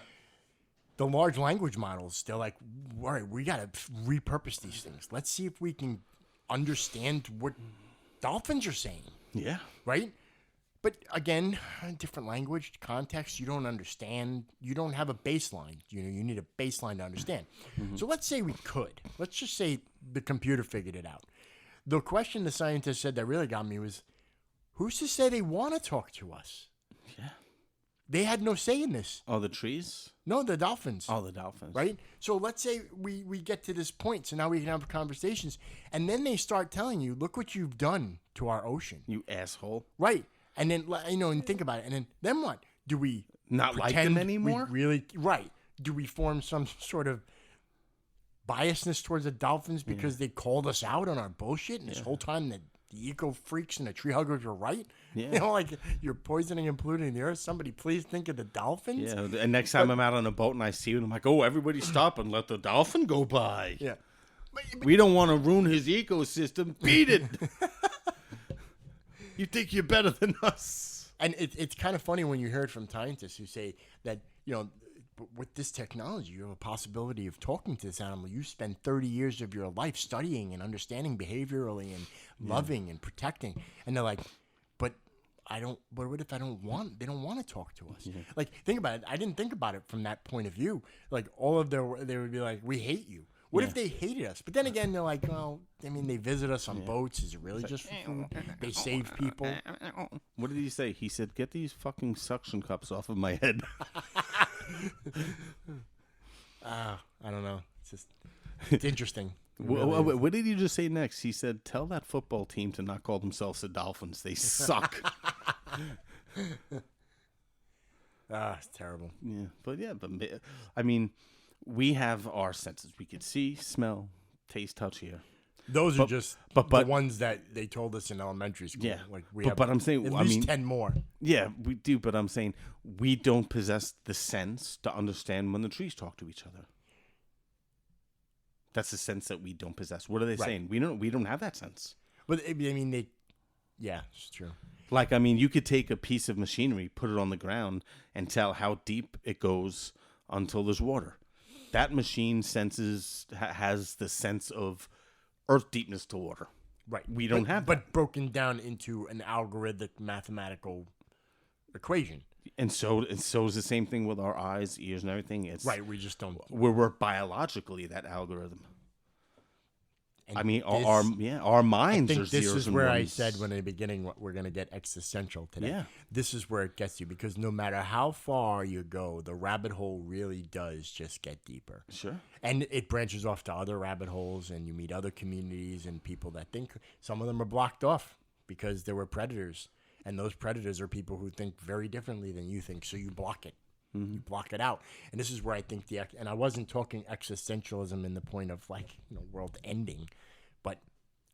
The large language models, they're like, all right, we got to repurpose these things. Let's see if we can understand what dolphins are saying. Yeah. Right? But again, different language, context, you don't understand. You don't have a baseline. You need a baseline to understand. So let's say we could. Let's just say the computer figured it out. The question the scientist said that really got me was, who's to say they want to talk to us? Yeah. They had no say in this. Oh, the trees? No, the dolphins. Oh, the dolphins. Right? So let's say we get to this point, so now we can have conversations, and then they start telling you, look what you've done to our ocean. You asshole. Right. And then, and think about it. And then what? Do we not like them anymore? Right. Do we form some sort of biasness towards the dolphins because they called us out on our bullshit, and this whole time the eco freaks and the tree huggers were right? Yeah. Like you're poisoning and polluting the earth. Somebody please think of the dolphins. Yeah. And next time I'm out on a boat and I see it, I'm like, oh, everybody stop and let the dolphin go by. Yeah. We don't want to ruin his ecosystem. Beat it. You think you're better than us. And it's kind of funny when you hear it from scientists who say that, with this technology, you have a possibility of talking to this animal. You spend 30 years of your life studying and understanding behaviorally and loving and protecting. And they're like, but what if they don't want to talk to us? Yeah. Like, think about it. I didn't think about it from that point of view. Like, they would be like, we hate you. What if they hated us? But then again, they're like, well, they visit us on boats. Is it really just for food? They save people. What did he say? He said, get these fucking suction cups off of my head. I don't know. It's interesting. What did he just say next? He said, tell that football team to not call themselves the Dolphins. They suck. It's terrible. Yeah, but I mean, we have our senses. We could see, smell, taste, touch, hear. Those are just the ones that they told us in elementary school. Yeah, like we have I'm saying, at least 10 more. Yeah, we do. But I'm saying we don't possess the sense to understand when the trees talk to each other. That's the sense that we don't possess. What are they saying? We don't have that sense. But I mean, yeah, it's true. Like, you could take a piece of machinery, put it on the ground, and tell how deep it goes until there's water. That machine has the sense of earth deepness to water. Right. We don't have that. But broken down into an algorithmic mathematical equation. And so is the same thing with our eyes, ears, and everything. It's right. We just don't. We're biologically that algorithm. And our minds are zeros and ones. This is where I said when in the beginning we're going to get existential today. Yeah. This is where it gets you, because no matter how far you go, the rabbit hole really does just get deeper. Sure. And it branches off to other rabbit holes, and you meet other communities and people that think some of them are blocked off because there were predators. And those predators are people who think very differently than you think, so you block it. Mm-hmm. You block it out. And this is where I think and I wasn't talking existentialism in the point of world ending, but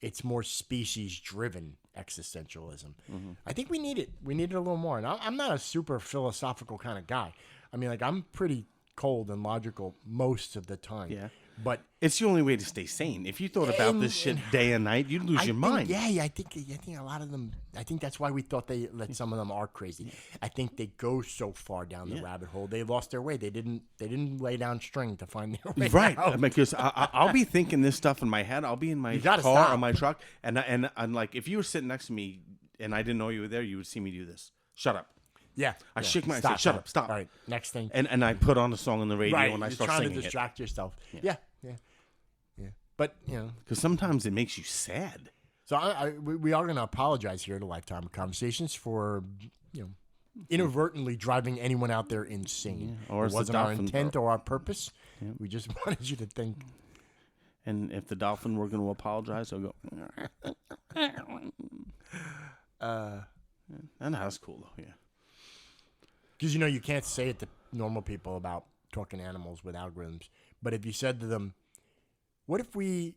it's more species-driven existentialism. Mm-hmm. I think we need it. We need it a little more. And I'm not a super philosophical kind of guy. I mean, I'm pretty cold and logical most of the time. Yeah. But it's the only way to stay sane. If you thought about this shit day and night, you'd lose your mind. Yeah, I think a lot of them. I think that's why we thought that some of them are crazy. I think they go so far down the rabbit hole, they lost their way. They didn't lay down string to find their way right. out. Because I'll be thinking this stuff in my head. I'll be in my car or my truck, and I'm like, if you were sitting next to me and I didn't know you were there, you would see me do this. Shut up. Yeah. I shake my head. Shut up. Stop. All right. Next thing. And I put on a song on the radio and I start singing it. You're trying to distract yourself. Yeah. But, because sometimes it makes you sad. So we are going to apologize here to Lifetime of Conversations for, inadvertently driving anyone out there insane. Yeah. Or it wasn't our intent or our purpose. Yeah. We just wanted you to think. And if the dolphin were going to apologize, I'll go. And that's cool, though, yeah. Because, you can't say it to normal people about talking animals with algorithms. But if you said to them, what if we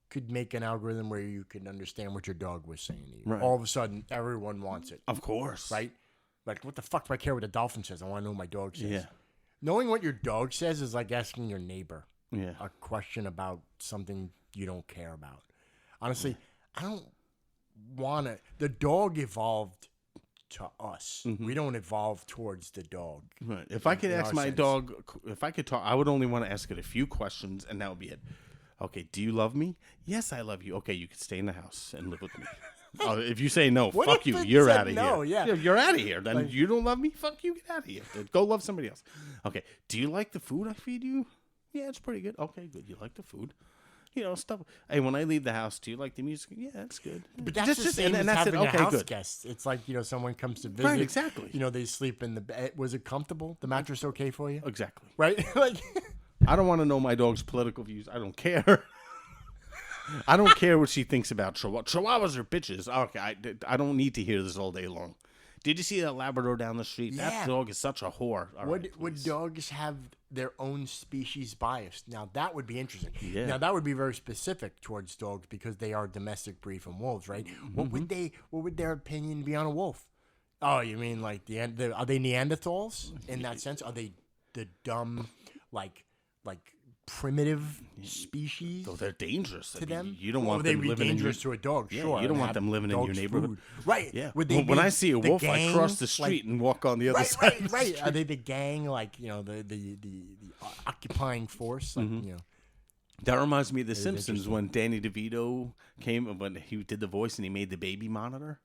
could make an algorithm where you could understand what your dog was saying to you? Right. All of a sudden, everyone wants it. Of course. Right? Like, what the fuck do I care what a dolphin says? I want to know what my dog says. Yeah. Knowing what your dog says is like asking your neighbor a question about something you don't care about. Honestly, I don't want to. The dog evolved to us. Mm-hmm. We don't evolve towards the dog. Right. If I could ask my dog, if I could talk, I would only want to ask it a few questions, and that would be it. Okay, do you love me? Yes, I love you. Okay, you can stay in the house and live with me. Oh, if you say no, What fuck if you. it You're said out of no? here. Yeah. You're out of here. Then Like- you don't love me? Fuck you. Get out of here. Then go love somebody else. Okay. Do you like the food I feed you? Yeah, it's pretty good. Okay, good. You like the food. You know, stuff. Hey, when I leave the house, do you like the music? Yeah, that's good. But that's the same as that's having a Okay, house good. guest. It's like, someone comes to visit. Right, exactly. They sleep in the bed. Was it comfortable? The mattress okay for you? Exactly. Right? Like, I don't want to know my dog's political views. I don't care. I don't care what she thinks about Chihuahuas. Chihuahuas are bitches. Okay, I don't need to hear this all day long. Did you see that Labrador down the street? Yeah. That dog is such a whore. All right, would please. dogs have their own species bias? Now, that would be interesting. Yeah. Now, that would be very specific towards dogs because they are domestic breed from wolves, right? What would their opinion be on a wolf? Oh, you mean like are they Neanderthals in that sense? Are they the dumb, like primitive species? Oh, they're dangerous to them? You don't Or want would they them be living dangerous in your, to a dog? Yeah, Sure. you don't and want have them living in your dog's neighborhood. food. Right? Yeah. Would they when be I see a the wolf, gang, I cross the street and walk on the other side. Of the Right. street. Are they the gang, like the occupying force? Like That reminds me of The is Simpsons interesting. when Danny DeVito came when he did the voice and he made the baby monitor.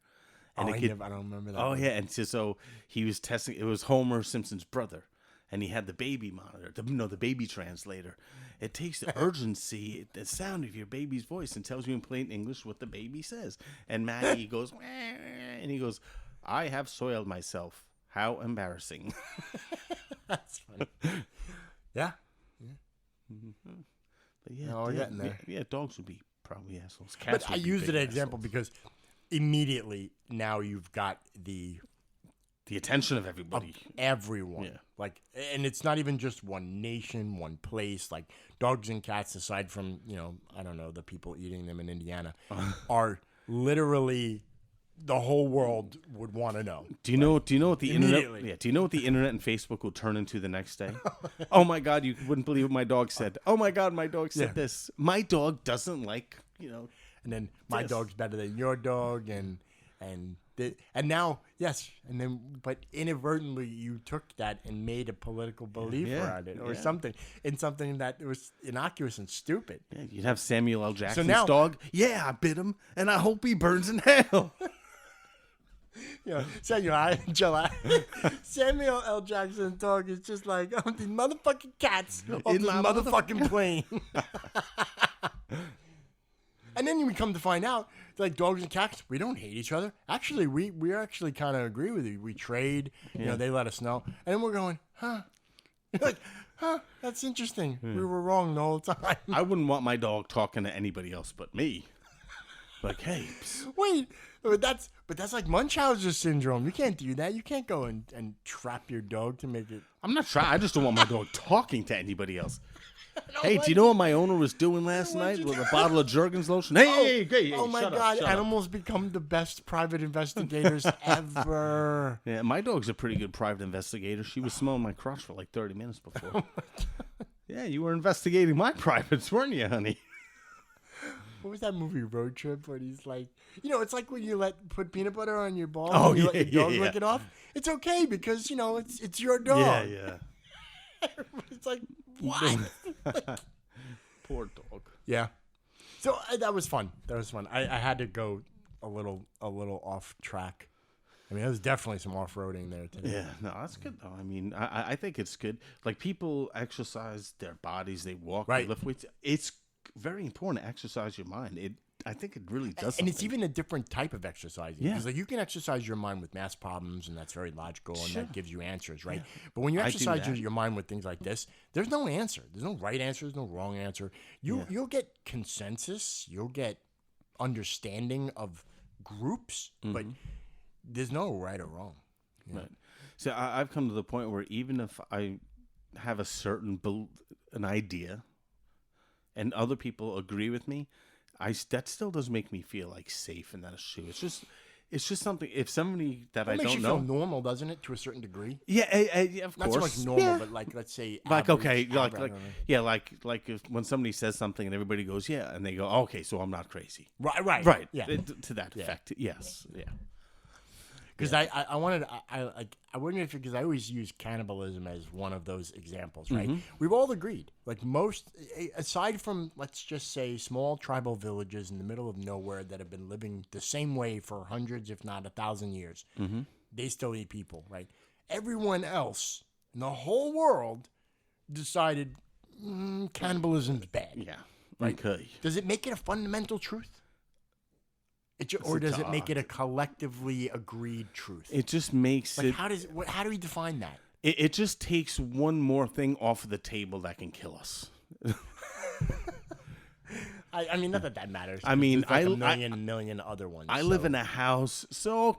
And I it could, don't remember that. oh one. yeah, and so he was testing. It was Homer Simpson's brother, and he had the baby monitor, the baby translator. It takes the urgency, the sound of your baby's voice, and tells you in plain English what the baby says. And Maggie goes, "Wah," and he goes, "I have soiled myself. How embarrassing." That's funny. Yeah. But yeah, No, we're getting there. Yeah, dogs would be probably assholes. Cats But I would be used big it as an example assholes. because immediately now you've got the The attention of everybody. everyone. Yeah. Like, and it's not even just one nation, one place. Like dogs and cats, aside from I don't know, the people eating them in Indiana, are literally the whole world would want to know. Do you know what the internet? Immediately. Yeah. Do you know what the internet and Facebook will turn into the next day? Oh my God, you wouldn't believe what my dog said. Oh my God, my dog said Yeah. this. My dog doesn't like And then my Yes. dog's better than your dog, and now yes, and then but inadvertently you took that and made a political belief Yeah, around it or yeah. something that was innocuous and stupid. Yeah, you'd have Samuel L. Jackson's now- dog. Yeah, I bit him, and I hope he burns in hell. Samuel L. Jackson's dog is just like these motherfucking cats off In this my motherfucking plane. And then we come to find out, like dogs and cats, we don't hate each other. Actually, we actually kind of agree with you. We trade. They let us know, and then we're going, huh? Like, huh? That's interesting. We were wrong the whole time. I wouldn't want my dog talking to anybody else but me. Like, hey, Wait, but that's like Munchausen syndrome. You can't do that. You can't go and trap your dog to make it. I'm not trying. I just don't want my dog talking to anybody else. Hey, do you know what my owner was doing last What'd night you with do? a bottle of Jergens lotion? Hey, Oh my shut up, God! shut up. Animals become the best private investigators ever. Yeah, my dog's a pretty good private investigator. She was smelling my crotch for like 30 minutes before. Yeah, you were investigating my privates, weren't you, honey? What was that movie, Road Trip, where he's like, it's like when you put peanut butter on your balls Oh, and you yeah, let your dog yeah, lick yeah. it off. It's okay because it's your dog. Yeah. It's like what? Poor dog. Yeah. So that was fun. I had to go a little off track. I mean, there was definitely some off roading there today. Yeah, no, that's good though. I mean, I think it's good. Like people exercise their bodies, they walk, Right. they lift weights. It's very important to exercise your mind. I think it really does. And it's something. even a different type of exercising. Yeah. Because you can exercise your mind with math problems, and that's very logical, and Sure. that gives you answers, right? But when you I do exercise that. your mind with things like this, there's no answer. There's no right answer. There's no wrong answer. You'll get consensus. You'll get understanding of groups, but there's no right or wrong. Right. So I've come to the point where even if I have a certain an idea, and other people agree with me, that still does make me feel like safe, and that is true. It's just something. If somebody that I It makes don't you know, feel normal, doesn't it, to a certain degree? yeah, of Not course, so much normal, Yeah. but like, let's say Like average, okay, like average, like if when somebody says something and everybody goes yeah, and they go okay, so I'm not crazy, right, right? yeah. To that effect, yes, yeah. Because I wanted I wondered if, because I always use cannibalism as one of those examples, right? We've all agreed, like most, aside from, let's just say, small tribal villages in the middle of nowhere that have been living the same way for hundreds, if not 1,000 years, they still eat people, right? Everyone else in the whole world decided cannibalism's bad. Yeah. Right? Okay. Does it make it a fundamental truth? Or does it make it a collectively agreed truth? It just makes like, it. How do we define that? It just takes one more thing off of the table that can kill us. I mean, not that that matters. I mean, there's like a million other ones. I live in a house, so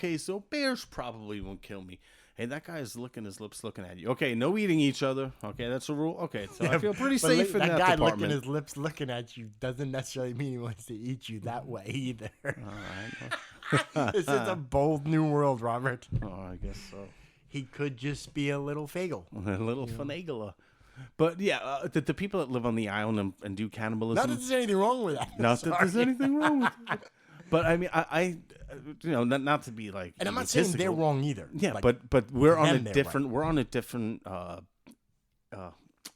bears probably won't kill me. Hey, that guy is licking his lips, looking at you. Okay, no eating each other. Okay, that's a rule. Okay, so I feel pretty safe in that guy department. licking his lips, looking at you, doesn't necessarily mean he wants to eat you that way either. All right. This is a bold new world, Robert. Oh, I guess so. He could just be a little fagel. A little finagler. But yeah, the people that live on the island and do cannibalism. Not that there's anything wrong with that. Not that there's anything wrong with it. But I mean, I not to be like. And I'm not saying they're wrong either. Yeah, like, but we're on a they're different right. we're on a different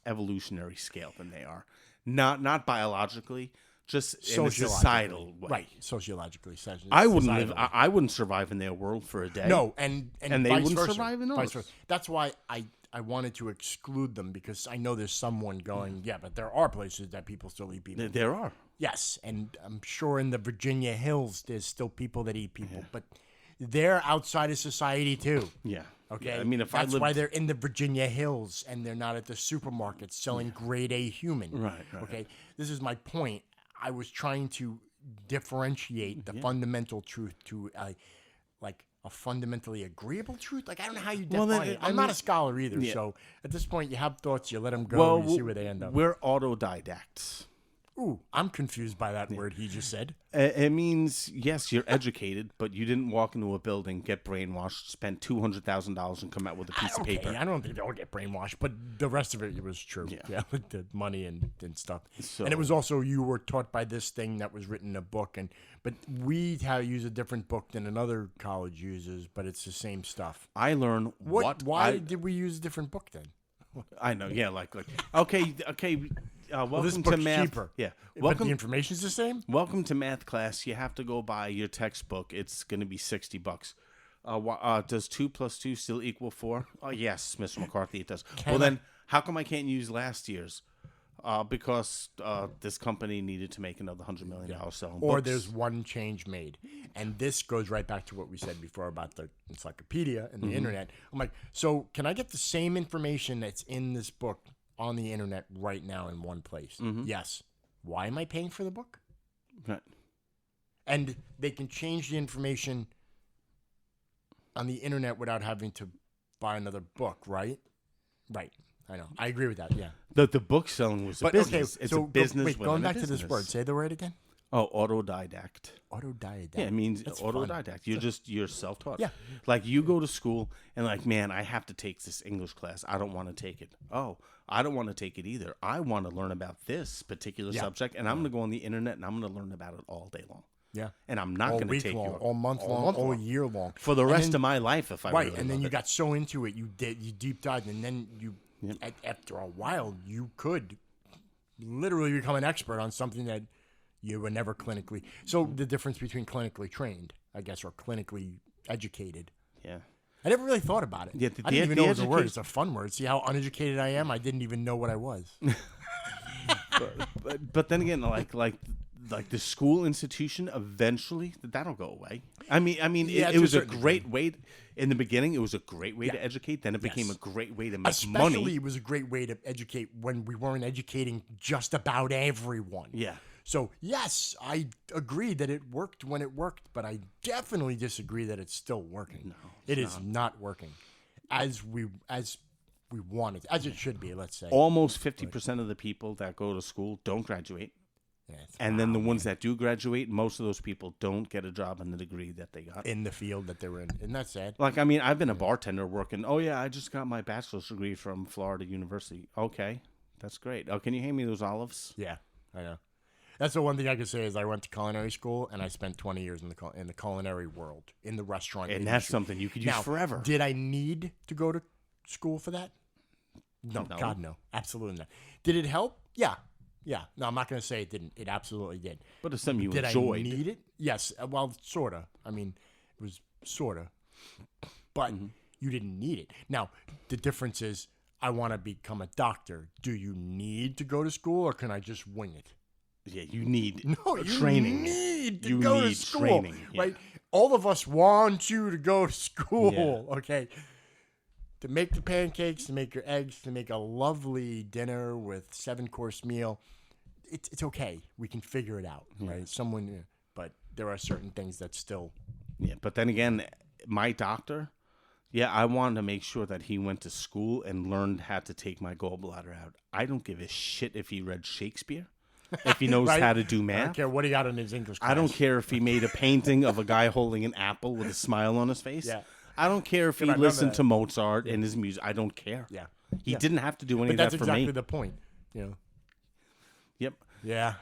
evolutionary scale than they are. Not biologically, just in a societal way. Right, sociologically. I wouldn't live. I wouldn't survive in their world for a day. No, and they vice wouldn't versa. survive in ours. That's why I wanted to exclude them, because I know there's someone going, yeah, but there are places that people still eat people. There are. Yes, and I'm sure in the Virginia hills there's still people that eat people, but they're outside of society too. Yeah. Okay. Yeah, I mean, that's why they're in the Virginia hills and they're not at the supermarket selling grade A human. Right. Okay. This is my point. I was trying to differentiate the fundamental truth to like a fundamentally agreeable truth. Like, I don't know how you define it. I'm not a scholar either, so at this point, you have thoughts, you let them go, and you see where they end up. We're autodidacts. Ooh, I'm confused by that word he just said. It means, yes, you're educated, but you didn't walk into a building, get brainwashed, spend $200,000 and come out with a piece of paper. I don't think they all get brainwashed, but the rest of it was true. Yeah, with the money and stuff. So, and it was also, you were taught by this thing that was written in a book, but we use a different book than another college uses, but it's the same stuff. I learn why did we use a different book then? I know, yeah, like okay. Welcome to math. Cheaper. Yeah, but the information's the same. Welcome to math class. You have to go buy your textbook. It's going to be $60. Does 2 + 2 still equal 4? Oh yes, Mr. McCarthy, it does. Then how come I can't use last year's? Because this company needed to make another $100 million selling books. Or there's one change made. And this goes right back to what we said before about the encyclopedia and the internet. I'm like, so can I get the same information that's in this book on the internet right now in one place? Yes. Why am I paying for the book? Right. And they can change the information on the internet without having to buy another book, right? Right. I know. I agree with that. Yeah. The book selling was a business. Okay, it's a business. Going back to this word, say the word again. Oh, autodidact. Autodidact. Yeah, it means That's autodidact. Fun. You're self-taught. Yeah. Like you go to school and like, man, I have to take this English class. I don't want to take it. Oh, I don't want to take it either. I want to learn about this particular subject, and I'm going to go on the internet and I'm going to learn about it all day long. Yeah. And I'm not going to take long, you all month long, all year long. For the rest of my life, if I right, really and then love you it. got so into it, you deep dived, and then after a while, you could literally become an expert on something that you were never clinically. So the difference between clinically trained, I guess, or clinically educated. Yeah. I never really thought about it. Yeah, I didn't even know it was a word. It's a fun word. See how uneducated I am? I didn't even know what I was. but then again, like the school institution, eventually that'll go away. I mean, it was a great way. In the beginning, it was a great way to educate. Then it became a great way to make money. Especially, it was a great way to educate when we weren't educating just about everyone. Yeah. So, yes, I agree that it worked when it worked, but I definitely disagree that it's still working. No, it is not working as we want it, as it should be, let's say. Almost 50% of the people that go to school don't graduate. And then the ones that do graduate, most of those people don't get a job in the degree that they got. In the field that they were in. Isn't that sad? Like, I mean, I've been a bartender working. Oh, yeah, I just got my bachelor's degree from Florida University. Okay, that's great. Oh, can you hand me those olives? Yeah, I know. That's the one thing I can say is I went to culinary school and I spent 20 years in the culinary world, in the restaurant And industry. that's something you could use forever. Did I need to go to school for that? No, No. God, no. Absolutely not. Did it help? Yeah. Yeah. No, I'm not going to say it didn't. It absolutely did. But it's something you Did enjoyed. I need it? Yes. Well, sort of. I mean, it was sort of. But you didn't need it. Now, the difference is I want to become a doctor. Do you need to go to school or can I just wing it? Yeah, you need training. training. You go to school, training, yeah. right? All of us want you to go to school, okay? To make the pancakes, to make your eggs, to make a lovely dinner with 7-course meal. It's okay. We can figure it out, right? But there are certain things that still. Yeah, but then again, my doctor, I wanted to make sure that he went to school and learned how to take my gallbladder out. I don't give a shit if he read Shakespeare, if he knows Right? how to do I math. don't care what he got in his English class. I don't care if he made a painting of a guy holding an apple with a smile on his face. Yeah. I don't care if he remember listened that. to Mozart and his music. I don't care. Yeah. He didn't have to do any But of that's that for exactly me. the point, Yep. Yeah.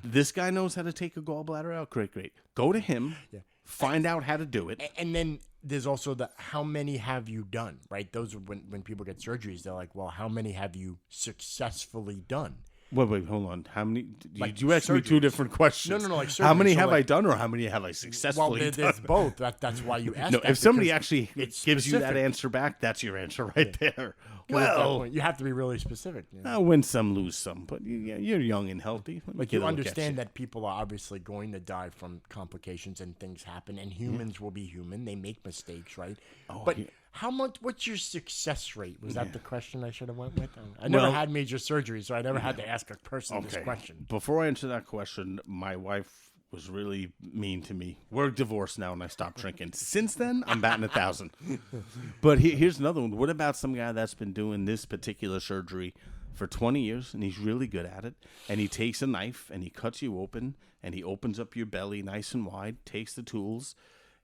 This guy knows how to take a gallbladder out. Great. Go to him. Yeah. Find out how to do it. And then there's also the how many have you done, right? Those are when people get surgeries, they're like, well, how many have you successfully done? Wait, hold on. How many? Like you asked me two surgeries. different questions. No, like how many surgeries. So, have I like- done, or how many have I Well, successfully done? there's both. That's why you asked. No, that, if somebody because actually it's gives you that specific. answer back, that's your answer right there. 'Cause at that Well, point, you have to be really specific. win some, lose some, but you're young and healthy. Let me Like get you a look at understand you. that people are obviously going to die from complications and things happen, and humans will be human. They make mistakes, right? But yeah. how much? What's your success rate? Was that the question I should have went with? I never had major surgery, so I never had to ask a person this question. Before I answer that question, my wife was really mean to me. We're divorced now, and I stopped drinking. Since then, I'm batting 1,000. But here's another one. What about some guy that's been doing this particular surgery for 20 years, and he's really good at it, and he takes a knife, and he cuts you open, and he opens up your belly nice and wide, takes the tools,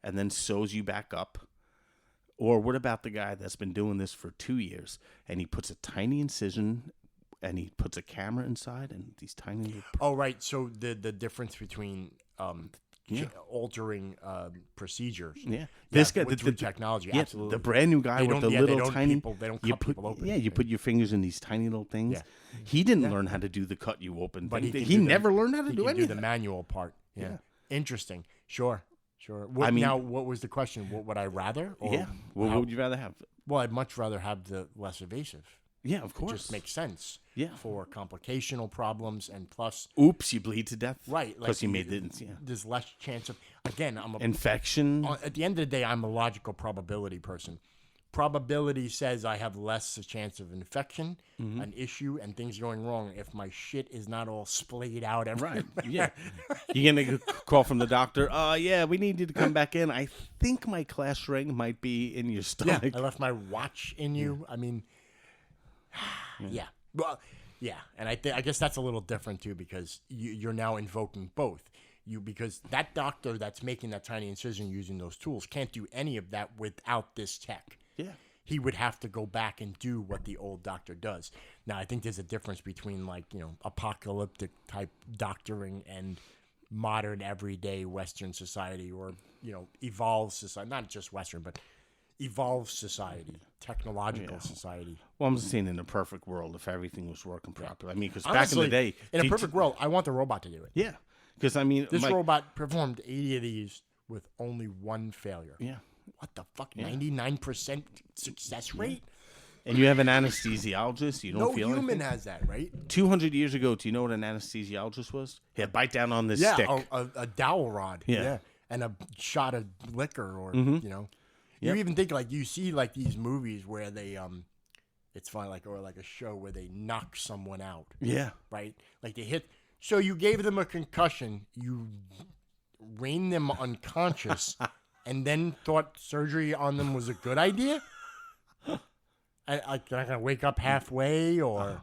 and then sews you back up? Or what about the guy that's been doing this for 2 years, and he puts a tiny incision, and he puts a camera inside, and these tiny little... Oh, right. So the difference between altering procedures. Yeah, this guy, through technology. Yeah, Absolutely. the brand new guy They with the don't- yeah, little they don't tiny. they don't you cut put, people open. Yeah, you put your fingers in these tiny little things. Yeah. He didn't learn how to do the cut you open. But thing. he can He do the- never learned how to He do can any do of the that. manual part. Yeah. Yeah. Interesting. Sure. I mean- now, what was the question? What would I rather? Or Yeah. Well, how- what would you rather have? Well, I'd much rather have the less invasive. Yeah, of It course. just makes sense. Yeah. For complicational problems and plus, Oops, you bleed to death. right? Because you made it. Yeah. There's less chance of. Again, Infection. at the end of the day, I'm a logical probability person. Probability says I have less a chance of infection, an issue, and things going wrong if my shit is not all splayed out everywhere. Right. Yeah. You're going to call from the doctor. Yeah, we need you to come back in. I think my class ring might be in your Yeah, stomach. I left my watch in you. I mean, yeah. Well, yeah, and I guess that's a little different too because you're now invoking both. Because that doctor that's making that tiny incision using those tools can't do any of that without this tech. Yeah. He would have to go back and do what the old doctor does. Now, I think there's a difference between apocalyptic type doctoring and modern everyday Western society or, evolved society, not just Western, but evolved society, technological society. Well, I'm just saying in a perfect world, if everything was working properly. I mean, because back in the Honestly, day. in a perfect world, I want the robot to do it. Yeah. Because, I mean. This robot performed 80 of these with only one failure. Yeah. What the fuck? 99% success rate? And you have an anesthesiologist. You don't No feel human anything. has that, right? 200 years ago, do you know what an anesthesiologist was? Yeah, bite down on this Yeah, stick. a dowel rod. Yeah. And a shot of liquor or, You Yep. even think you see these movies where they, it's fun, or a show where they knock someone out, Yeah. right? Like they hit, so you gave them a concussion, you rained them unconscious, and then thought surgery on them was a good idea? They're not going to wake up halfway or...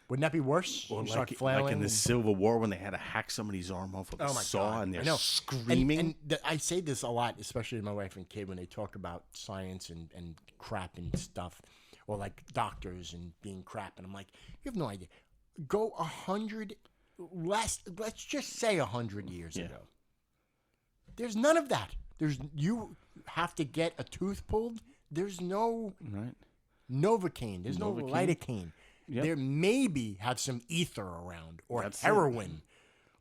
Wouldn't that be worse? Or You start like in flailing the and- Civil War when they had to hack somebody's arm off with a Oh my saw God, and I they're know. screaming. I say this a lot, especially to my wife and kid when they talk about science and crap and stuff, or like doctors and being crap. And I'm like, you have no idea. Go 100 let's just say 100 years Yeah. ago. There's none of that. You have to get a tooth pulled. There's no Right. Novocaine. There's no Novocaine. lidocaine. Yep. There maybe have some ether around or That's it. heroin.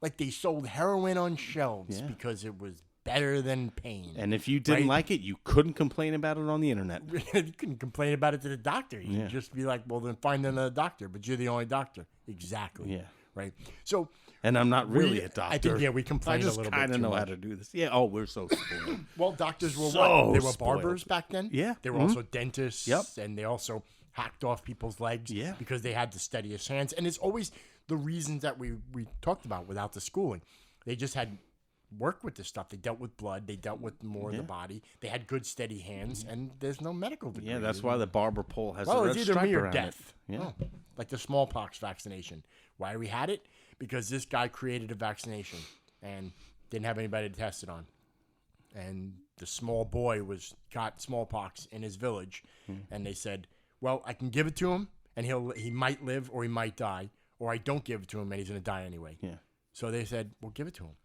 Like they sold heroin on shelves Yeah. because it was better than pain. And if you didn't Right? like it, you couldn't complain about it on the internet. You couldn't complain about it to the doctor. You'd Yeah. just be like, well, then find another doctor. But you're the only doctor. Exactly. Yeah. Right? So And I'm not really a doctor. I think, we I complained a just little bit kind of too know how much. to do this. Yeah. Oh, we're so spoiled. Well, doctors were So what? They were spoiled. barbers back then? Yeah. They were Mhm. also dentists. Yep. And they also hacked off people's legs Yeah. because they had the steadiest hands. And it's always the reasons that we talked about without the schooling. They just had work with this stuff. They dealt with blood. They dealt with more of the body. They had good, steady hands. And there's no medical degree. Yeah, that's why the barber pole has Well, a it's red either stripe me or around death. it. Yeah. Oh, like the smallpox vaccination. Why we had it? Because this guy created a vaccination and didn't have anybody to test it on. And the small boy got smallpox in his village, and they said, "Well, I can give it to him, and he might live or he might die, or I don't give it to him and he's going to die anyway." Yeah. So they said, "Well, give it to him."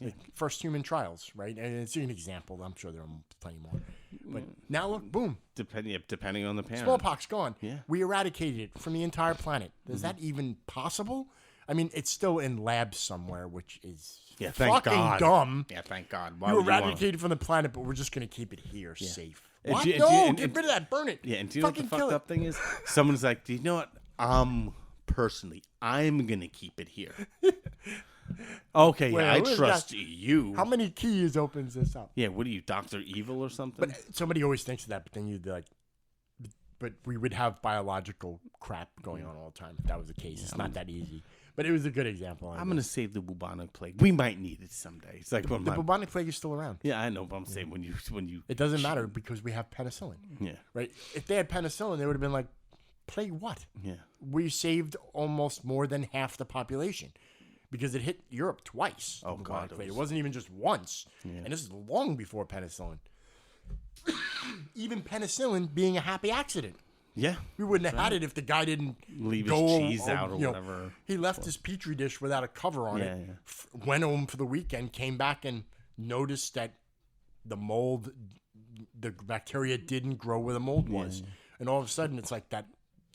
Like first human trials, right? And it's an example. I'm sure there are plenty more. But now look, boom, Depending on the parent. smallpox gone. Yeah. We eradicated it from the entire planet. Is that even possible? I mean, it's still in labs somewhere, which is Yeah, thank fucking God. dumb. Yeah, thank God. Why You would you want eradicated from the planet, but we're just going to keep it here safe. And What? do you- No, and do you- get rid of that. Burn it. Yeah, and do you know what the Fucking kill fucked it. up thing is? Someone's like, do you know what? Personally, I'm going to keep it here. Okay, Wait, yeah, I who's trust that? you. How many keys opens this up? Yeah, what are you, Dr. Evil or something? But somebody always thinks of that, but then you'd be like, but we would have biological crap going on all the time if that was the case. It's not that easy. But it was a good example. I'm going to save the bubonic plague. We might need it someday. It's like when The my... bubonic plague is still around. Yeah, I know, but I'm saying when you... It doesn't matter because we have penicillin. Yeah, Right? If they had penicillin, they would have been like, plague what? yeah. We saved almost more than half the population because it hit Europe twice. Oh, the God, bubonic it plague. was- It wasn't even just once. Yeah. And this is long before penicillin. Even penicillin being a happy accident. Yeah. We wouldn't have had it if the guy didn't Leave his go, cheese out or you know, whatever. He left his petri dish without a cover on Yeah, it. yeah. Went home for the weekend, came back and noticed that the mold, the bacteria didn't grow where the mold was. And all of a sudden, it's like that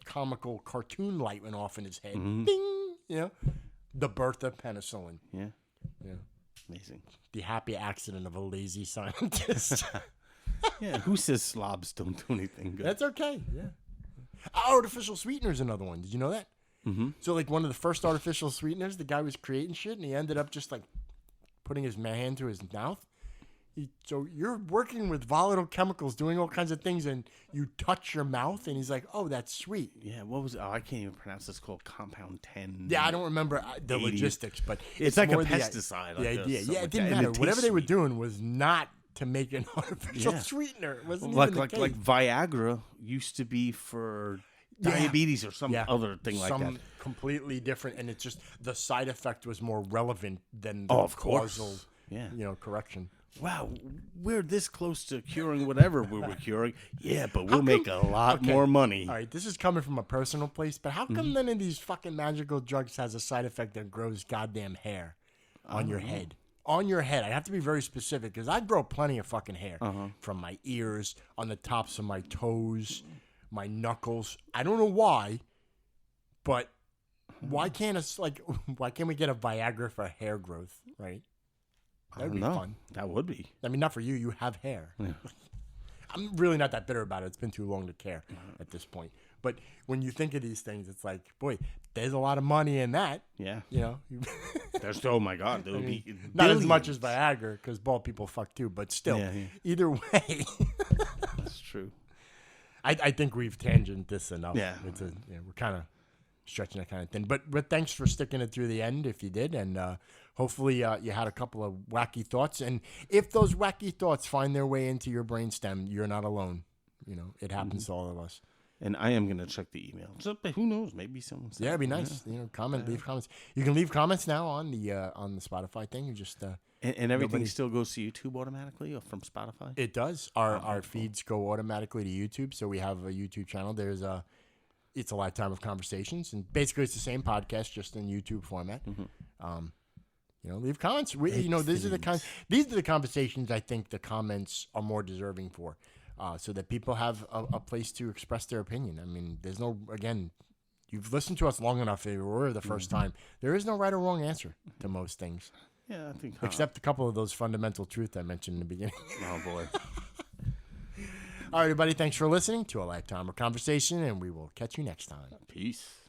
comical cartoon light went off in his head. Mm-hmm. Ding! You know, the birth of penicillin. Yeah. Yeah. Amazing. The happy accident of a lazy scientist. Yeah, who says slobs don't do anything good? That's okay. Yeah. Artificial sweetener is another one. Did you know that? Mm-hmm. So, like, one of the first artificial sweeteners, the guy was creating shit, and he ended up just, like, putting his hand to his mouth. So you're working with volatile chemicals, doing all kinds of things, and you touch your mouth, and he's like, oh, that's sweet. Yeah, what was... Oh, I can't even pronounce this. Called Compound 10. Yeah, I don't remember the 80. logistics, but It's like a more pesticide, The I guess, idea. something Yeah, it like didn't that, and matter. it Whatever tastes they were sweet. doing was not to make an artificial Yeah. sweetener. It wasn't Like even the like case. Viagra used to be for diabetes or some other thing like that. Completely different, and it's just the side effect was more relevant than the Of course. causal, Yeah. correction. Wow, we're this close to curing whatever we were curing. Yeah, but we'll come- make a lot Okay. more money. All right, this is coming from a personal place, but how Mm-hmm. come none of these fucking magical drugs has a side effect that grows goddamn hair on your head? On your head. I have to be very specific because I grow plenty of fucking hair from my ears, on the tops of my toes, my knuckles. I don't know why, but why can't why can't we get a Viagra for hair growth, right? That would be fun. That would be. I mean, not for you. You have hair. Yeah. I'm really not that bitter about it. It's been too long to care at this point. But when you think of these things, it's like, boy, there's a lot of money in that. Yeah. You know, There's oh my god, there would be not as much billions. as Viagra because bald people fuck too. But still, Yeah, yeah. either way, That's true. I think we've tangent this enough. Yeah. We're kind of stretching that kind of thing. But thanks for sticking it through the end if you did, and hopefully you had a couple of wacky thoughts. And if those wacky thoughts find their way into your brainstem, you're not alone. You know, it happens to all of us. And I am gonna check the email. So, but who knows? Maybe someone's Yeah, it'd be nice. Leave comments. You can leave comments now on the Spotify thing. You just And everything still goes to YouTube automatically or from Spotify? it does. Our feeds go automatically to YouTube, so we have a YouTube channel. There's It's a Lifetime of Conversations, and basically it's the same podcast, just in YouTube format. Leave comments. These are the conversations I think the comments are more deserving for, so that people have a place to express their opinion. I mean, you've listened to us long enough. If we're the first time, there is no right or wrong answer to most things. Yeah, I think except a couple of those fundamental truths I mentioned in the beginning. Oh boy. All right, everybody. Thanks for listening to A Lifetime of Conversation, and we will catch you next time. Peace.